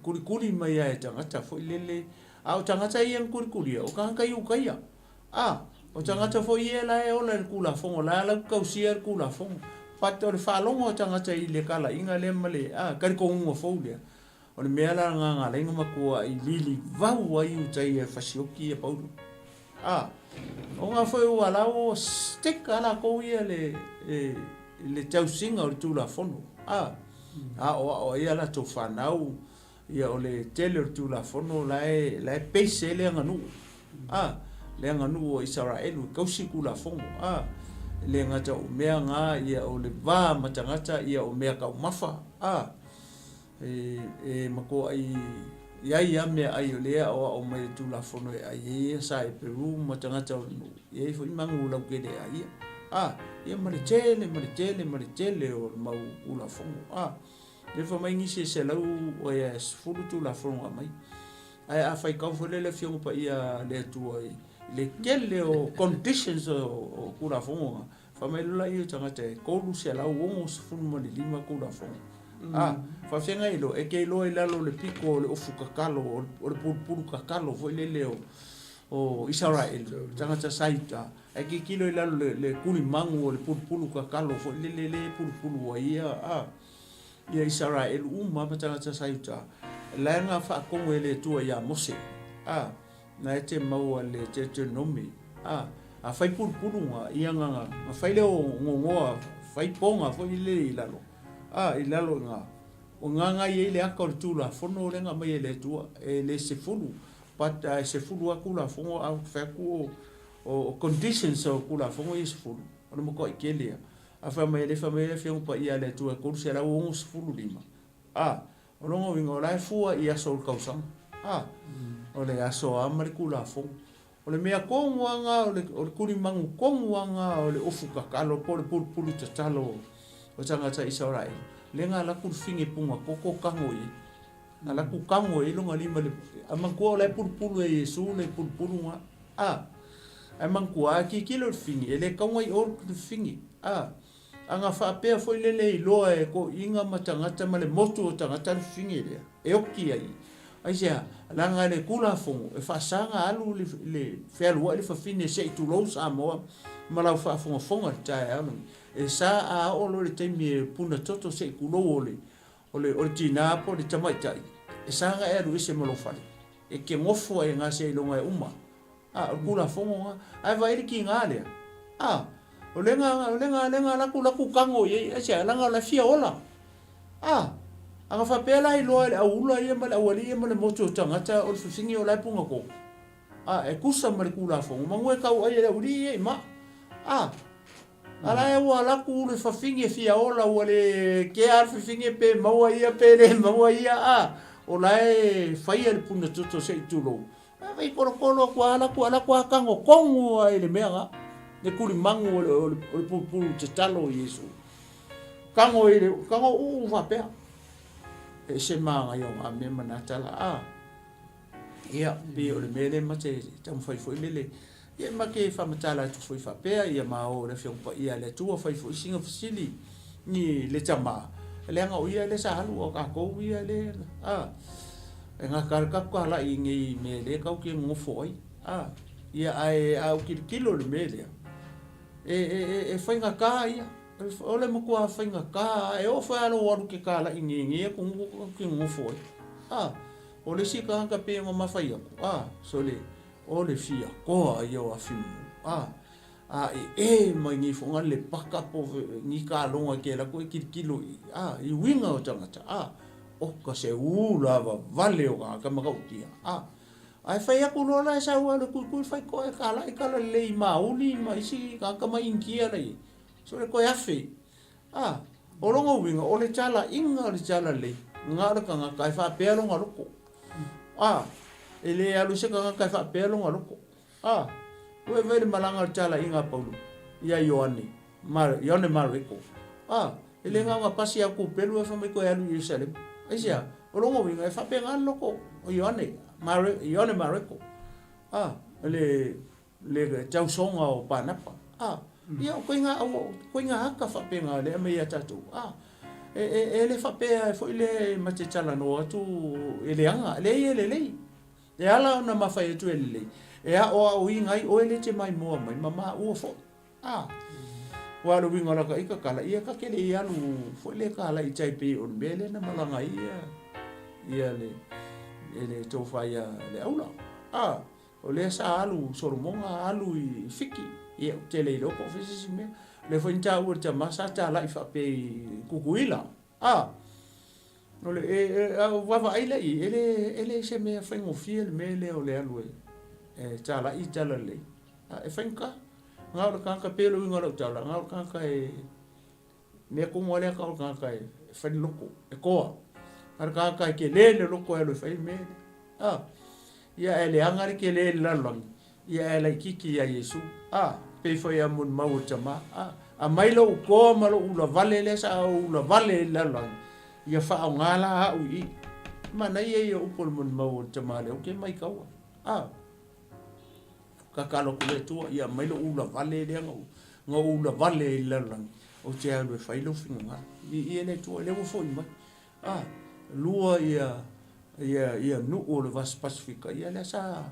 kuri mai ai tangata foi lele au tangata ia kuri o ka u kaia o tangata foi ela e ola kula fongo la ka usia kula fongo pato le falongo tangata i le kala inga le male ka ko ngo folia o o le mea la nga lenga makua I lili vau ai u tai e fasioki e Paulo. O ngā whai ua lau stick ala kou ia le tausinga o le tūla whono. O ia la tau whanau ia o le tele o le tūla whono lai peise le anganu. Le anganu o Israelu kausi kula whono. Le ngata o mea ngā ia o le vā matangata ia o mea kau mafa. Mako ai Iai mea ai o lea o mai tūla whono e ai sa e Peru matangata o iai fo imangu lau kere ai ia maritele o mau ula whono le fa mai ngisi se lau o ia sfuru tūla whono a mai ai a whai kau fole le fiongo pa ia le tua le kele o conditions o kura whono fa mai lula i o tangata e koulu se lau ongo sfuru mani lima kura whono fa fenga ilo e ke lo lalo le piko le ofu kakalo o le pulu kakalo foi le o Israel tanga saita e ke kilo lalo le kuli mangu o le pulu kakalo foi le pulu ia Israel tanga saita la nga fa ko le tua ya Mose na te mau le te nomi a fai pulu ia nga fai le ngoa fai ponga foi le lalo I lalo nga o nganga ye le aka o tula fono le nga mai le tua le se fulu but se fulu akula fongo au faku o conditions o kula fongo is fulu o mo ko ikele a fa mai le fiong pa ia le tua ko se la o se fulu lima o longo wingo la fua ia sol kausa o le aso amari kula fongo o le mea kongwanga o le kuri mangu kongwanga o le ofuka kalo po le pulu tatalo o tangata Israel lenga la kurfinge punga koko kango na la ku kango longa lima le amangko la pulu e Yesu le pulu nga amangko ki kilo fingi ele kango o fingi anga fa pe foi le lo e ko inga matangata male motu o tangata fingi le e oki ai sia langa le kula fongo e fa sanga alu le felu le fa fine se tu lo sa mo mala fa fonga tai alu e sa a olo le temi puna toto se kulo ole tina po le tamaita e sa ga e ruise mo lo fale e ke ngofo e nga se longa e uma kula fonga ai vai ki ngale o lenga la ku kango ye e sa langa la fia ola anga fa pela I lo a ula ia mala wali mala moto tangata o fisingi o la punga ko e kusa mal kula fonga mangwe ka o ia uri e ma ala e wala ku le fafinge fia ola wale ke ar fafinge pe maua ia pe maua ia o lai fai al puna toto se tulo vai kolo ku ala kango kongo ai le mea le kuli mangu o pulu te talo Yesu kango va pe e se manga yo a me manatala ia bi o le mele mate tam fai foi lele ia ma ke fa matala tu foi fa pe ia ma o le fiong pa ia le tu fai foi singa fasili ni le tama le nga o ia le sa halu o ka ko ia le e nga ka la i ngi me le ka ki ngo foi ia ai au kilo le mele e fai nga ka ia o le mo ko fai nga ka e o fa lo o ke ka la i ngi ko ki ngo foi o le sika ka pe ngo ma fai so le o le fia ko yo afimu e mai ni fonga le paka po ni ka longa ke la ko kilo I winga o tangata o ka se lava vale o ka ma ka utia ai fai aku no la sa wa le ku fai ko e ka la le mauli mai si ka mai inkia le so le ko ya fe o longa winga o le chala inga le chala le ngara ka ka fa pe longa loko ele alu se ka fa pe longa loko o e vele malanga chala inga Paulo ia Ioane Mariko ele nga pasi aku pelu e fa me ko alu Jerusalem asia o longa winga e fa pe nga loko o Ioane Mariko le tau songa o panapa ia ko inga haka fa pe nga le me ia tatu ele fa pe foi le mate chala no tu ele anga le e ala na mafai tu ele e o inga o ele te mai mo mai mama o fo wa lo winga la ka ika kala ia ka kele ia lu foi le kala I tai pe on bele na malanga ia ia le tofa ia le aula o le sa alu soromonga alu I fiki ia tele loko fisi me le foi ta o ta masa ta la fa pe kukuila no le va ai le ele se me fa ngo fiel me le o le alu ta la I ta la le e fanka ngau ka pelo ngau ta la ngau ka me ko mo le ka fa loko e ko ar ka ke le loko e lo fa me ia ele angari ke le lalong ia ele kiki ya Yesu pe foi a mun mau tama a mailo ko malo ula vale le sa ula vale lalong ia fa ngala u I mana ia upol mun mau tama le ke mai kau ka kalo ku le tu ia mailo ula vale le ngau ula vale lalong o te alu fa ilo finga ia le tu le foi mai lua ia nu o le vas pacifica ia le sa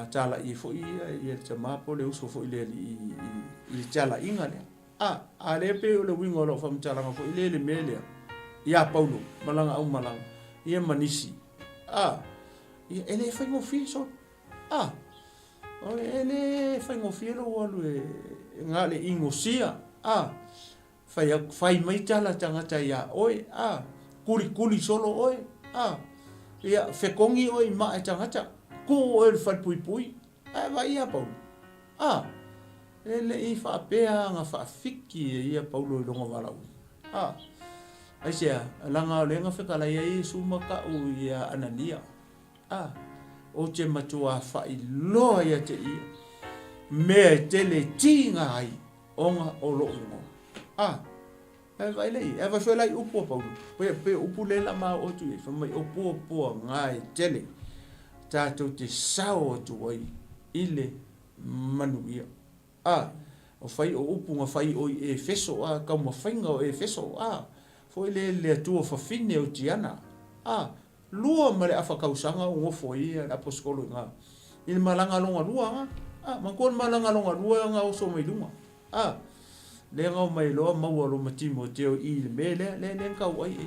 tala I fo ia te mapo le uso fo ile I tala inga le le pe o le wingo lo fam tala fo ile le mele ia Paulo malanga au malanga ia manisi ia ele fa ngo fi so o ele fa ngo fi lo o le ngale ingosia fai mai tala tangata ia oi kuli solo oi ia fekongi oi ma tangata ko o fa pui va ia Paulo ele I fa pea nga fa fiki ia Paulo longa wala ai sia langa le nga fekala ia Yesu maka u ia Anania o te matua fa I lo ia te ia me tele tinga ai onga o lo ngo vai lei vai foi lá upo Paulo pe upo le la ma o tu fa mai upo ngai tele tato te sao tu ai ile manuia o fai o upo nga fai o Efeso ka mo fainga o Efeso foi le tu fa fine o tiana lua male afa kausanga o foi a apostolo nga il malanga longa lua mangkon malanga longa lua nga o so mai lunga le ngau mai lo mau lo matimo teo I le mele le ka wai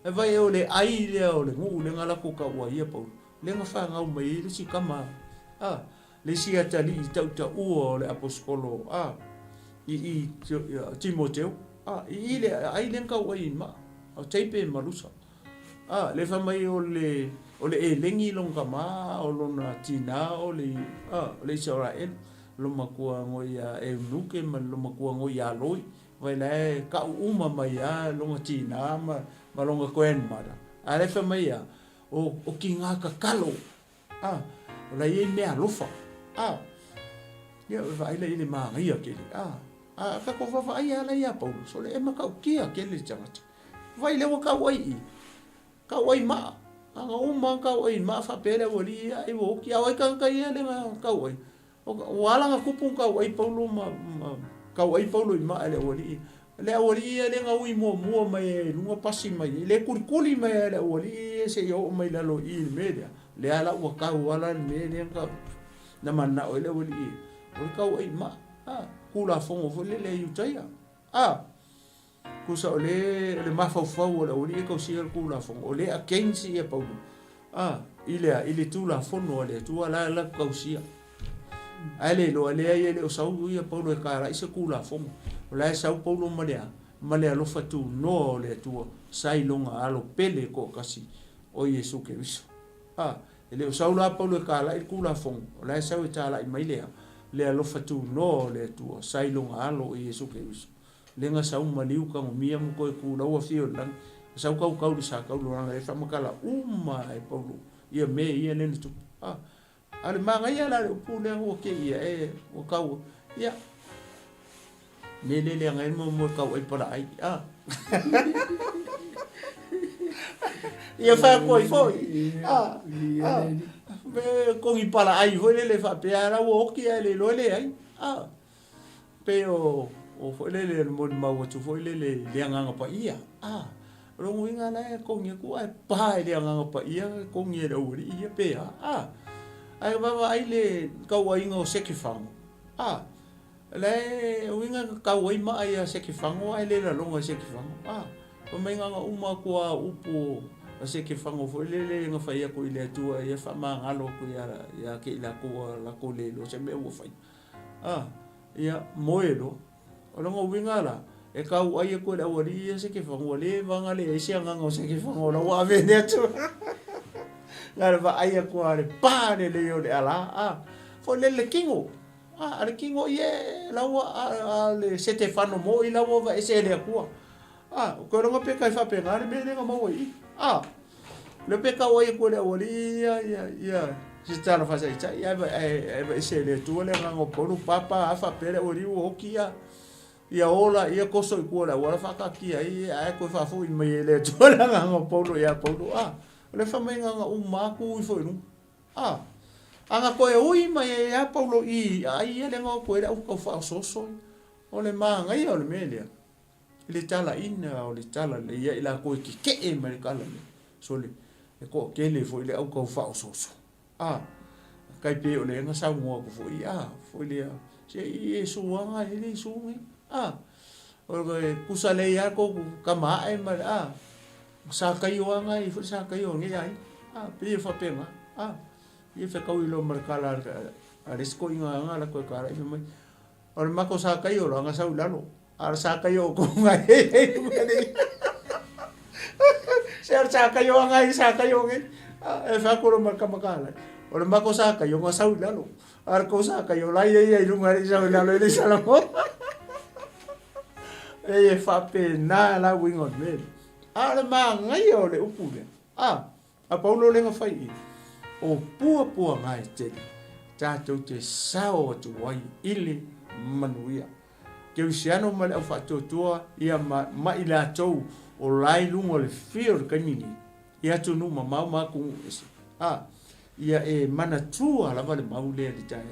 e vai o le ai le o le ngu le ngala ko ka wai e Paulo le nga fa ngau mai le si kama le si atali I tau o le apostolo I Timoteo I le ai le ka wai ma o teipe malusa le fa mai o le lengi longa ma o lona tina o le Israel lo makua ngoia nuke ma lo makua ngoia loi vai le ka uma mai lo tina ma longa koen mara ale fa mai o kinga ka kalo o la ye me alofa ia vai le ma ia ke ka ko va ia la ia Paulo so le ma ka kia ke le changa vai le ka wai ma anga uma ka wai ma fa pele wali ai wo ki ai ka ia le ka wai wala nga kupung ka wai Paulo ka wai Paulo ma ale wali le nga ui mo mai lunga pasi mai le kuli mai le wali se yo mai la lo I media le ala wa ka wala me le ka na mana o le wali o ka wai ma kula fongo fo le utaya ku sa le mafau o le wali ka si kula fongo le a kensi e Paulo ile tu la fono le tu ala la ka si ale lo ale ele o sau ia Paulo e kara isa kula fongo la sau Paulo malea lo fatu no le tu sai longa alo pele ko kasi o Yesu ke viso ele o sau la Paulo e kara i kula fongo la sau ta la i mai le lo fatu no le tu sai longa alo o Yesu ke viso le nga sau maliu ka mia mo ko ku la o fio lan sau ka di sa ka lo nga e fa makala e Paulo ia me ia le tu ale manga ia la pu le o ke ia o ka ia le ngai mo ka o para ai ia fa ko foi be ko i para ai foi le fa pe ara o ke le lo le ai pe o foi le mo ma o tu foi le nganga pa ia ro winga na ko nge ku ai pa le nganga pa ia ko nge le o ia pe ai va ai le ka wa ingo sekifang le winga ka wa ma ai sekifang ai le la longa sekifang o mai nga uma ko upo se ke fango fo le nga fai ko ile tu ia fa mangalo ko ia ke la ko le lo se me wo fai ia moelo o ngo wingala e ka u ai ko la wori se ke fango le vanga le se nga ngo se ke fango la wa ve ne tu la va ai ko ale pa le yo de ala fo le kingo ale kingo ye la wa le Stefano mo ila wa va ese le ko ko ronga pe kai fa pe ngare me le mo i le pe ka o ko le wori ia se tala fa sai ia va ese le tu le ngo ko papa fa pe le wori o kia ia ola ia koso I kuola wala whakakia ia koe whawhu I mai le tuala nganga paulo ia paulo le whamai nganga maku I whoinu anga koe ui mai ia paulo ia le ngā koe le au kau whao soso o le maanga ia o le melea le tala ina o le tala le ia ila koe ki kee mai kala le so le ko kele fo le au kau whao soso kai pe o le nga sau ngoa ko fo fo le se I suanga ele suanga o kusa le ia ko kama ai ma sa kai o nga I sa kai o ngai ai pe fa pena ia fe kau I lo markala a risko inga nga la ko kara I mai o ma ko sa kai o nga sa ulalo sa kai o ko ngai sa kai o nga sa kai o ngai e fa ko lo markala o ma ko sa kai o nga sa ulalo ko sa kai o la ia lunga sa ulalo ile sa la mo e fa pena la wingon me ala ma ngai o le upu le a paulo le ngafai o pua ngai te tatou te sao tu wai ile manuia ke usiano ma le fa totua ia ma ila tou o lai lungo le fior kanini ia tu no ma ku ia e mana tua la vale maule le tai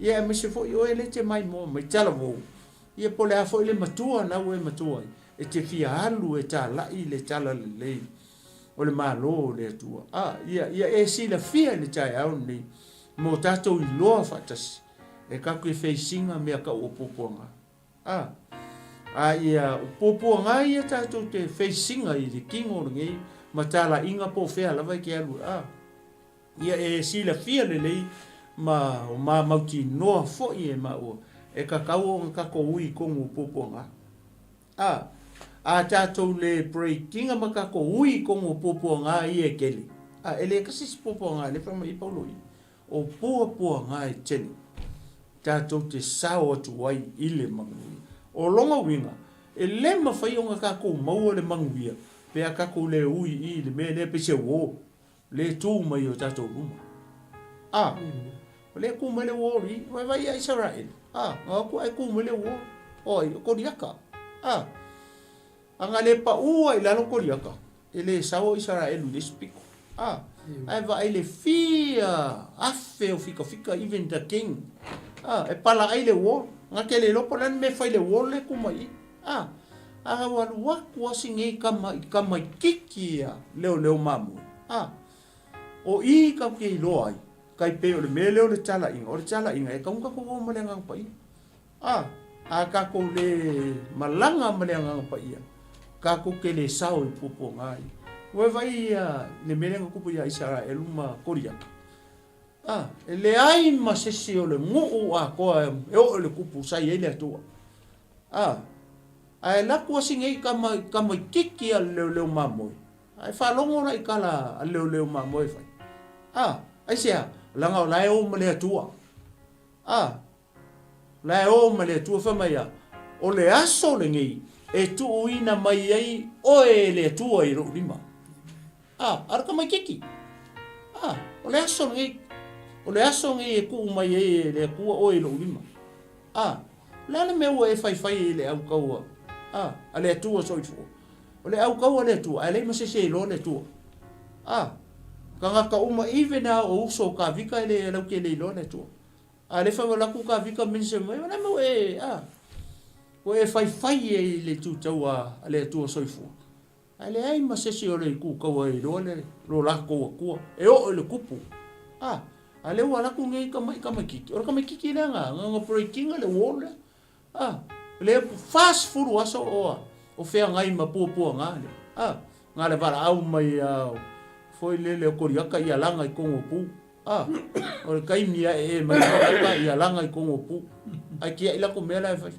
ia me se fo yo ele te mai mo me tala vo ia pole a foi le matua na we matua e te fia alu e ta la I le tala le o le malo le tua ia e si la fia le tai au ni mo tato I loa fatas e ka ku facing me ka o poponga ia o poponga ia tato te facing I le kingo ngi matala inga po fea la vai ke alu ia e si la fia le ma mauti noa fo I e ma o e ka kau ka ko ui ko ngu poponga tatou le breaking ma ka ko ui ko ngu poponga I e kele ele ka sis poponga le fa mai paulo o poponga e teni tatou te sao tu wai ile mangu o longa winga e le ma fai o ka ko mau le manguia pe ka ko le ui I le me le pe se wo le tu mai o tatou luma le ku mai le wo ri vai ai Israel aku ai ku mele wo oi ko diaka anga le pa ua I lalo ko diaka ele sao Israel le speak ai va ele fia afe o fika even the king e pala ai le wo nga ke le lopo lan me fai le wo le ku mai wa wa singe kama kikia leo mamu o I ka ke lo ai kai pe o le mele o le tala inga e kaunga ko o male ngang pai ka ko le malanga male ngang pai ka ko ke le sao I pupo ngai we vai le mele ngang kupu ya Israel ma koria e le ai ma sesi o le ngu ko e o le kupu sai ele atua ai la ko singe kama kiki al le mamoi ai fa longo na ikala al le mamoi fai ai sia langa la o male atua la o male atua fa mai o le aso le ngi e tu ina mai ai o e le atua I ro lima ar ka mai kiki o le aso ngi e ku mai ai le ku o e ro lima la le me o e fai le au kau ale atua so I fu o le au kau le atua ale ma se lo le atua kanga ka uma even na o so ka vika le la ke le lo le tu ale fa la ku ka vika min se mo na mo o e fai le tu taua ale tu so fu ale ai ma se o le ku ka wa lo la ko e o le kupu ale wa la ku ngai ka mai kiki o ka mai kiki na nga breaking le wall le fast food wa so o fe ngai ma po ngale ngale vala au mai foi lele o koriaka ia langa I kongo pu o le kaimia mai ka ia langa I kongo pu ai kia ila ko mela fai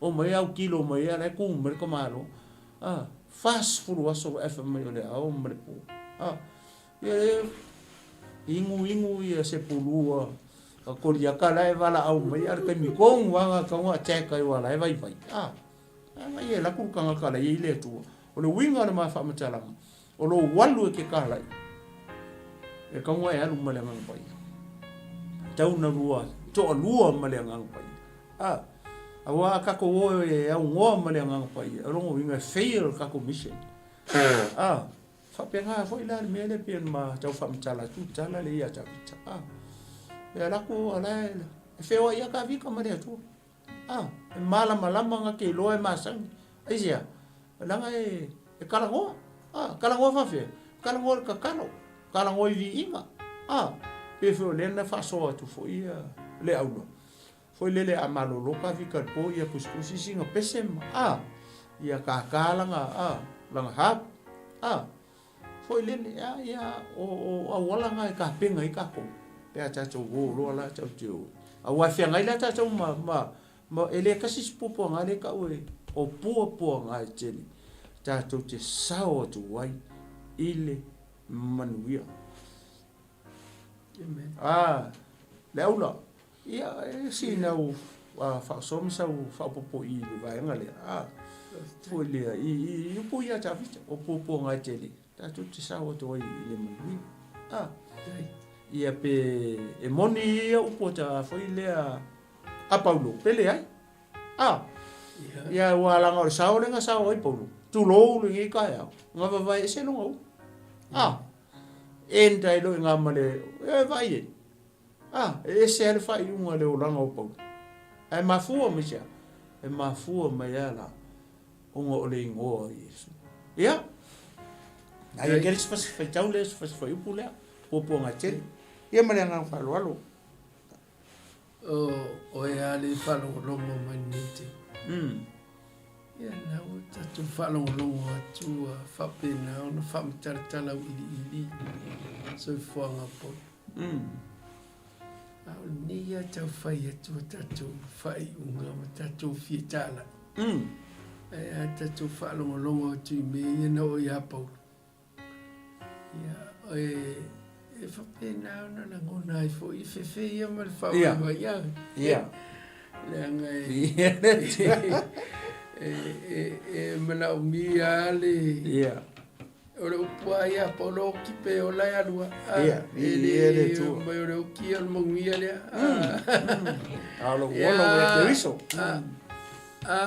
o mai au kilo mai ala ku mai ko malo fast food waso fa mai ole au mai pu ia ingu ia se pulua a koriaka la vala au mai ar ka mi kong wanga ka wa check ai wala vai vai mai e la ku kanga kala I le tu o le winga le ma fa matala o lo walu ke kala e ka ngwa e alu male ngang pai tau na rua to lua male ngang pai awa ka ko o e au ngo male ngang pai o lo winga fail ka ko mission fa penga foi la me le pen ma tau fa matala tu tala le ia ta e la ko ala e fe wa ia ka vi ka mare tu e mala nga ke lo e masang ai sia langa e kalango kalango fa fe kalango ka kalango I vi inga pe fe le na fa so tu fo ia le aulo foi le amalo lo ka vi ka po ia puskusi singa pesem ia ka kalanga langa hap foi le ia o wala nga ka penga I ka ko pe acha cho go lo la cho cho awa fe ngai la cha cho ma ele kasi popo nga le ka o po nga cheli cha cho te sao tu wai ile manuia le ula ia si na u fa som sa u fa popo I le vai nga le foi le I po ia cha o popo nga cheli cha cho te sao tu wai ile manuia ia pe e moni ia upo ta foi le a Paulo pele ai ia wala nga sao le nga sao ai Paulo tu lo le ka ya nga vai se no entai lo nga male e vai e se al fai un le o langa o Paulo ai mafua me sia e mafua mai ala o le ngo Yesu ia ai ke se faz foi tau le se faz foi upule popo nga che ia male nga fa lo
o e ale falo lo mo manite ia na o tu falo lo tu fa pena no fa mtartala ili so fo nga po ni ia tau fai tu tatu fai unga tatu fietala e tatu falo lo tu me no ia po ia e fa pena na na ngona I fo I fe ia mal fa wa ia le nga e mala umia le ora upua ia polo ki pe ola ia lua ele tu mai ora ki al mongia le
alo wala we te riso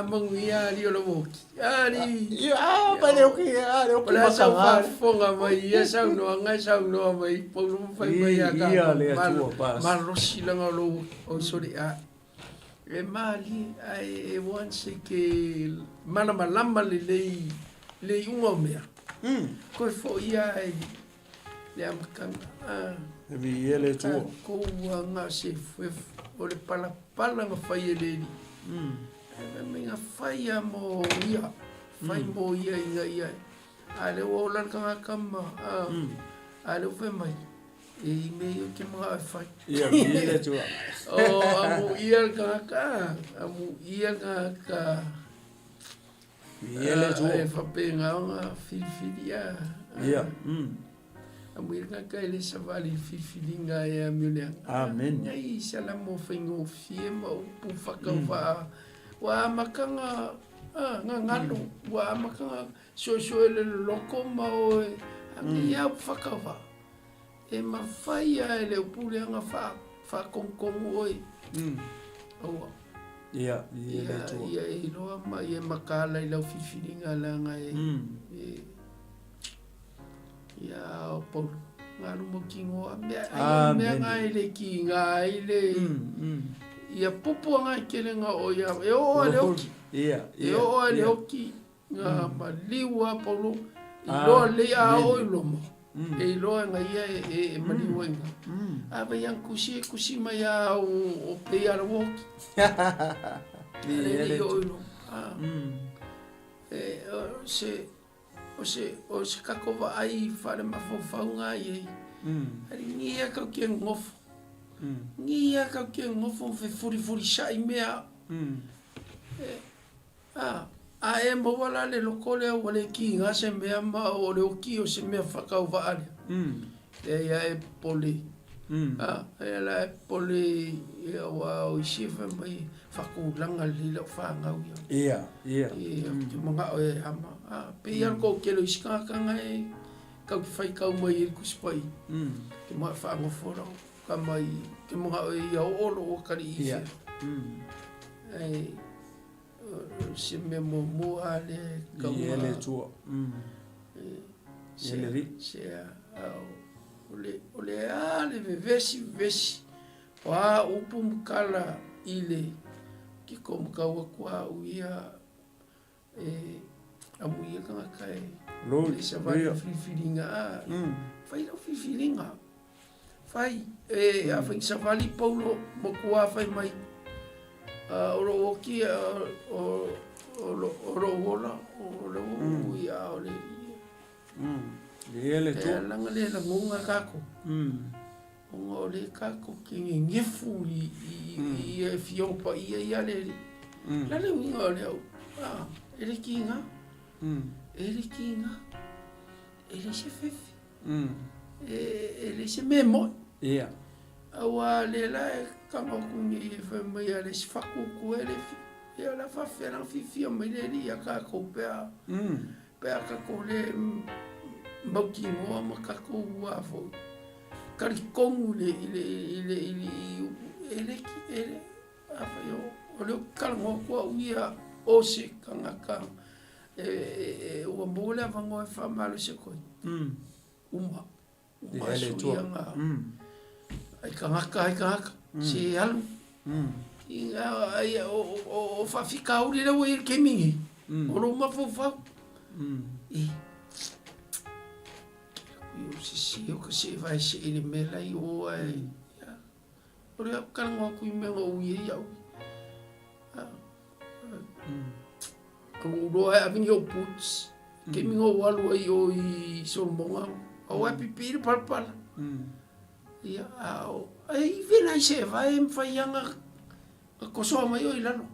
mongia li lo moki
pa le ki le ki
masanga fonga mai ia sa no nga sa no mai polo fai mai aka ma rosi langa lo o sori e mali ai e once que mana malama le unga mea ko fo ia le amkanga
vi ele tu
ko nga se foi o le pala nga fai ele me nga fai mo ia inga ia ale o lan kama ale fe mai e me yo ke mga fai
ia ele tu
amu ia ka
ele tu
e fa penga nga filia
ia
amu ia ka ele savali filinga e amule
amen
ai salamo fengo fie mo pu fakava wa makanga nga ngalo wa makanga so ele loko ma o ia fakava e mafaya ele pule nga fa kongkong oi
ia ele tu
ia lo ma ia makala ila fifilinga la nga ia Paulo ngalu mo kingo me nga ile kinga ile ia popo nga kele nga o ia e o ale oki o ale oki nga maliwa Paulo lo le a o lo mo e lo nga ia e maliwa nga aba yang kusi mai a o pe ala woki ele o lo se o se kakova ai whare mawhauwhaunga i Ari ngia kau kia ngofo. Ngia kau kia ngofo fe furi sai mea. A e mawala le lokole au wale ki ngā se mea ma o le oki o se mea whakau waale. E ia e pole. E la e pole e awa o isi e mai whakulanga lila o whangau ia.
Ia.
Ki mga o e hama. Pe ia ko ke lo iskakanga e kau ki whai kau mai e kuspai. Ki mga whangofora ka mai. Ki mga o e au olo o kari i whia. Se me mo ale ka
ele tua ele ri
se ole ale vesi wa upum kala ile ki kom ka kwa uia amuia ka kai
lo
se vai filinga filinga fai a fai savali paulo mo kwa fai mai oro oki oro ola ia ole
ele tu
langa le la ngunga kako ole kako ki ngefu i e fiopa ia le la le winga le ele kinga ele se fefe ele se memo
ia
awa le la kama kungi e fa mai ale sfaku ku ele e ala fa fera fi mai le ia ka ko pe ka ko le mauki mo ma ka ko wa fo kari kongu le ele afa yo ole kalmo ko ia o se kanga ka o mbole avango e fa malo se ko uma
ele tu
ai kanga se alu ai o fa fica uri le we ke mingi o lo ma fo fa eu que se vai se ele me lá e o ai o le ka ngo ku me ngo ye ya ko ro ai avin yo puts ke mi ngo walu ai o i so monga o ai pipir palpal ia ai vena se vai em faianga ko so mai o ilano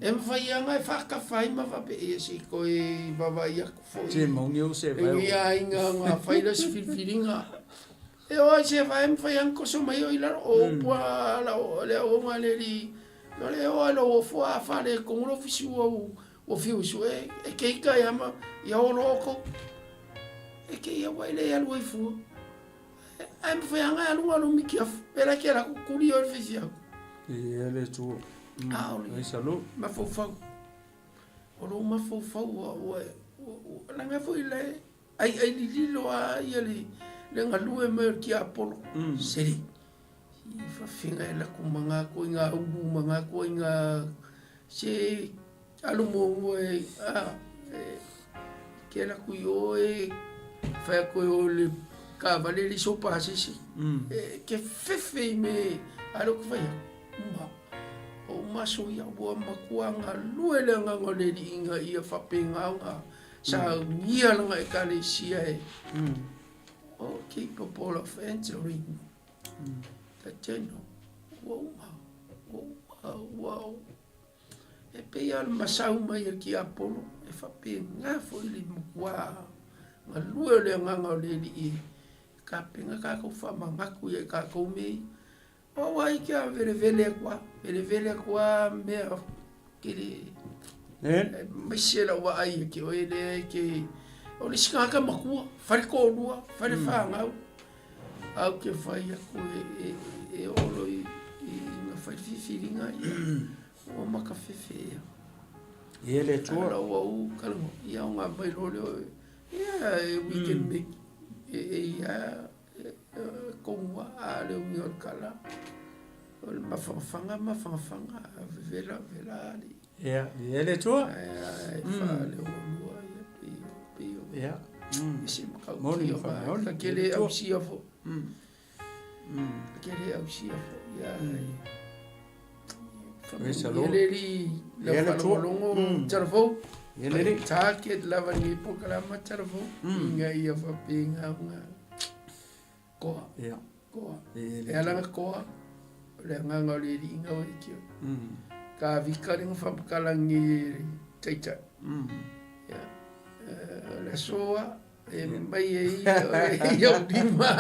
em faianga e fa ka fai ma va pe e ko e baba ia fo
se mo neu se vai
ia inga fai la filinga e o se vai em faianga ko so mai o ilano o pa la le o ngale li le o lo fo a fa le ko lo fisu o fiu su e ke ka ia ma ia o loko e ke ia wai le aloi fu ai me foi anga alu mikia pela que era curi o fizia
ele tu ai salu
ma fofa o lo ma fofa o la nga foi le ai lilo ai le ngalu e me ki apolo seri fa finga ela ku manga ko inga u manga ko inga se alu mo e que era ku yo e fa ko le ka vale li so pasi si ke fefe me alo ku vai o maso ya bo makuanga luele nga ngole di inga ia fa penga sa ia nga e kale sia e o capable of entering the general wow e pe al masau mai ki apolo e fa penga fo li mukwa nga luele nga ngole di ka penga ka ko fa mangaku e ka ko me o wai kia vele kwa me kiri mashela wa ai ki o ele ki o le skaka makua fare ko lua fare fa nga au ke fai ko e olo i na fai filinga o maka fefe
ele tu
o kalmo ia nga bai lo we can make como a reunião cala ma fanga vela ali
ele tu
fa le lua
ia
sim ka aquele auxia fo aquele auxia fo ia
esse alô
ele fa longo tarfo
Ele
target lava ni programa tarafo inga ia whapinga nga koa.
Ia.
Koa. E alanga koa. Le nganga le inga o ikio. Ka vika ringa whapakalangi teita. Ia. Le soa. E mai e ia o dima.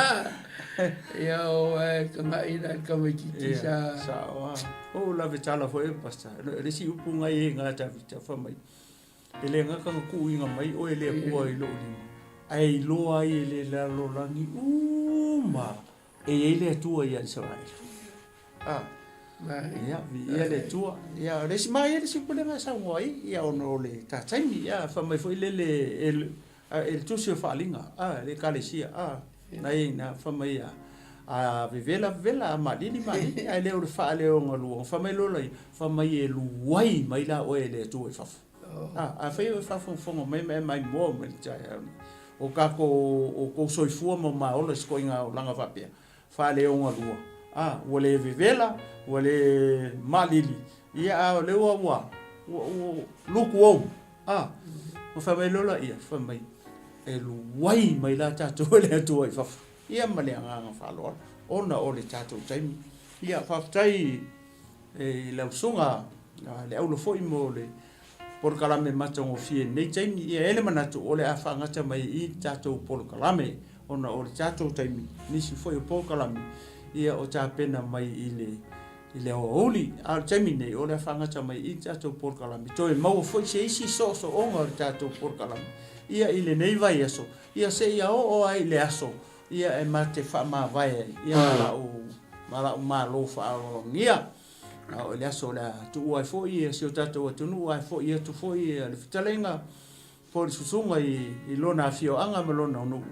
Ia o kanga ina kama kiti sa.
Sawa. O la vitala fo e pasta. Resi upu ngai e ngā tawita whamai. E le ngaka ku inga mai o e le kua i lo lima. Ai loa i le la lo langi uma. E le tua i Israel. Ia, ia le tua. Ia, resi mai e si pule ngā sa ngoi. Ia ono le tātaimi. Ia, whamai fo i le tusi o whaalinga. Le kalesia. Nei, na whamai ia. Vela malini ai leo le fa leo ngalu fa mai lo lai fa mai e luai mai la o le tu e fa fa e fa fo mai mo me ja o ka ko soifua mo ma o le skoinga o langa fa pe fa leo ngalu o le vela o le malili ia le wa luku o o fa mai lo la ia fa mai e luai mai la ta tu le tu e fa ia male anga falo ona o le tatou taimi ia faafetai e lausuga le aulo foʻi mo le polokalame matagofie nei taimi ia ele manatu o le a faagata mai i tatou polokalame ona o le tatou taimi nisi foʻi o polokalame ia o tapena mai i le aʻoauli a le taimi nei o le a faagata mai i tatou polokalame toe maua foʻi se isi soʻosooga o le tatou polokalame ia i lenei vai aso ia seʻia oo ai le aso ia e mate fa ma vai ia mala malo fa ngia o le aso la tu ai fo ia se o tatou atunu ai fo ia tu fo ia le fitalenga po le susunga i lona fio anga me lona no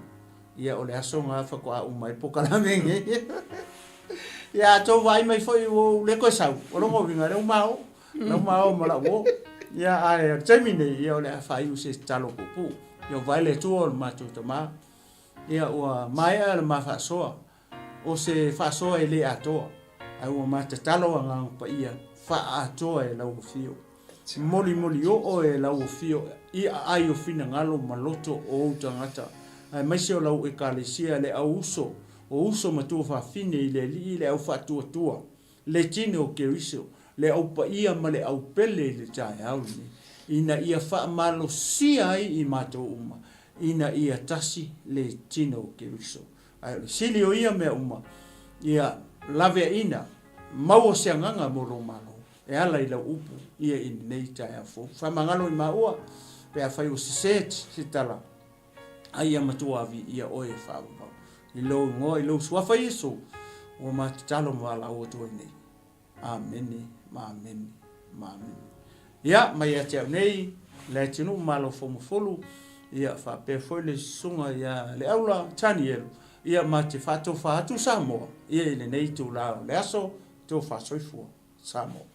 ia o le aso nga fa ko u mai pokalame ia to vai mai fo o le ko sau o lo mo vinga le mao mala wo ia ai termine ia o le fa i se talo pu ia vai le tu o ma tu ma ia o mai ala ma soa o se fa soa ele atoa ai o mata talo anga pa ia fa atoa e lau fio moli o e lau fio ia ai o fina ngalo maloto o tangata ai mai se o lau e kalesia le au uso matu fa fine ile le au fa tua le tine o ke iso le au pa ia ma le au pele le tai au ni ina ia fa malo sia i mato uma ina ia tasi le tino ke uso ai sili o ia me uma ia lave ina mau se nganga mo lo malo e ala ila upu ia in nei tai afo fa mangalo i maua pe a fai o set sitala ai ama tua vi ia o e fa i lo ngoi lo sua fai so o ma talo mo ala o to nei amen ia mai ate nei le tinu malo fo mo folu ia fa pe foi le sunga ia le aula taniel ia mate fa tu samo ia le nei tu la le aso tu fa soifua samo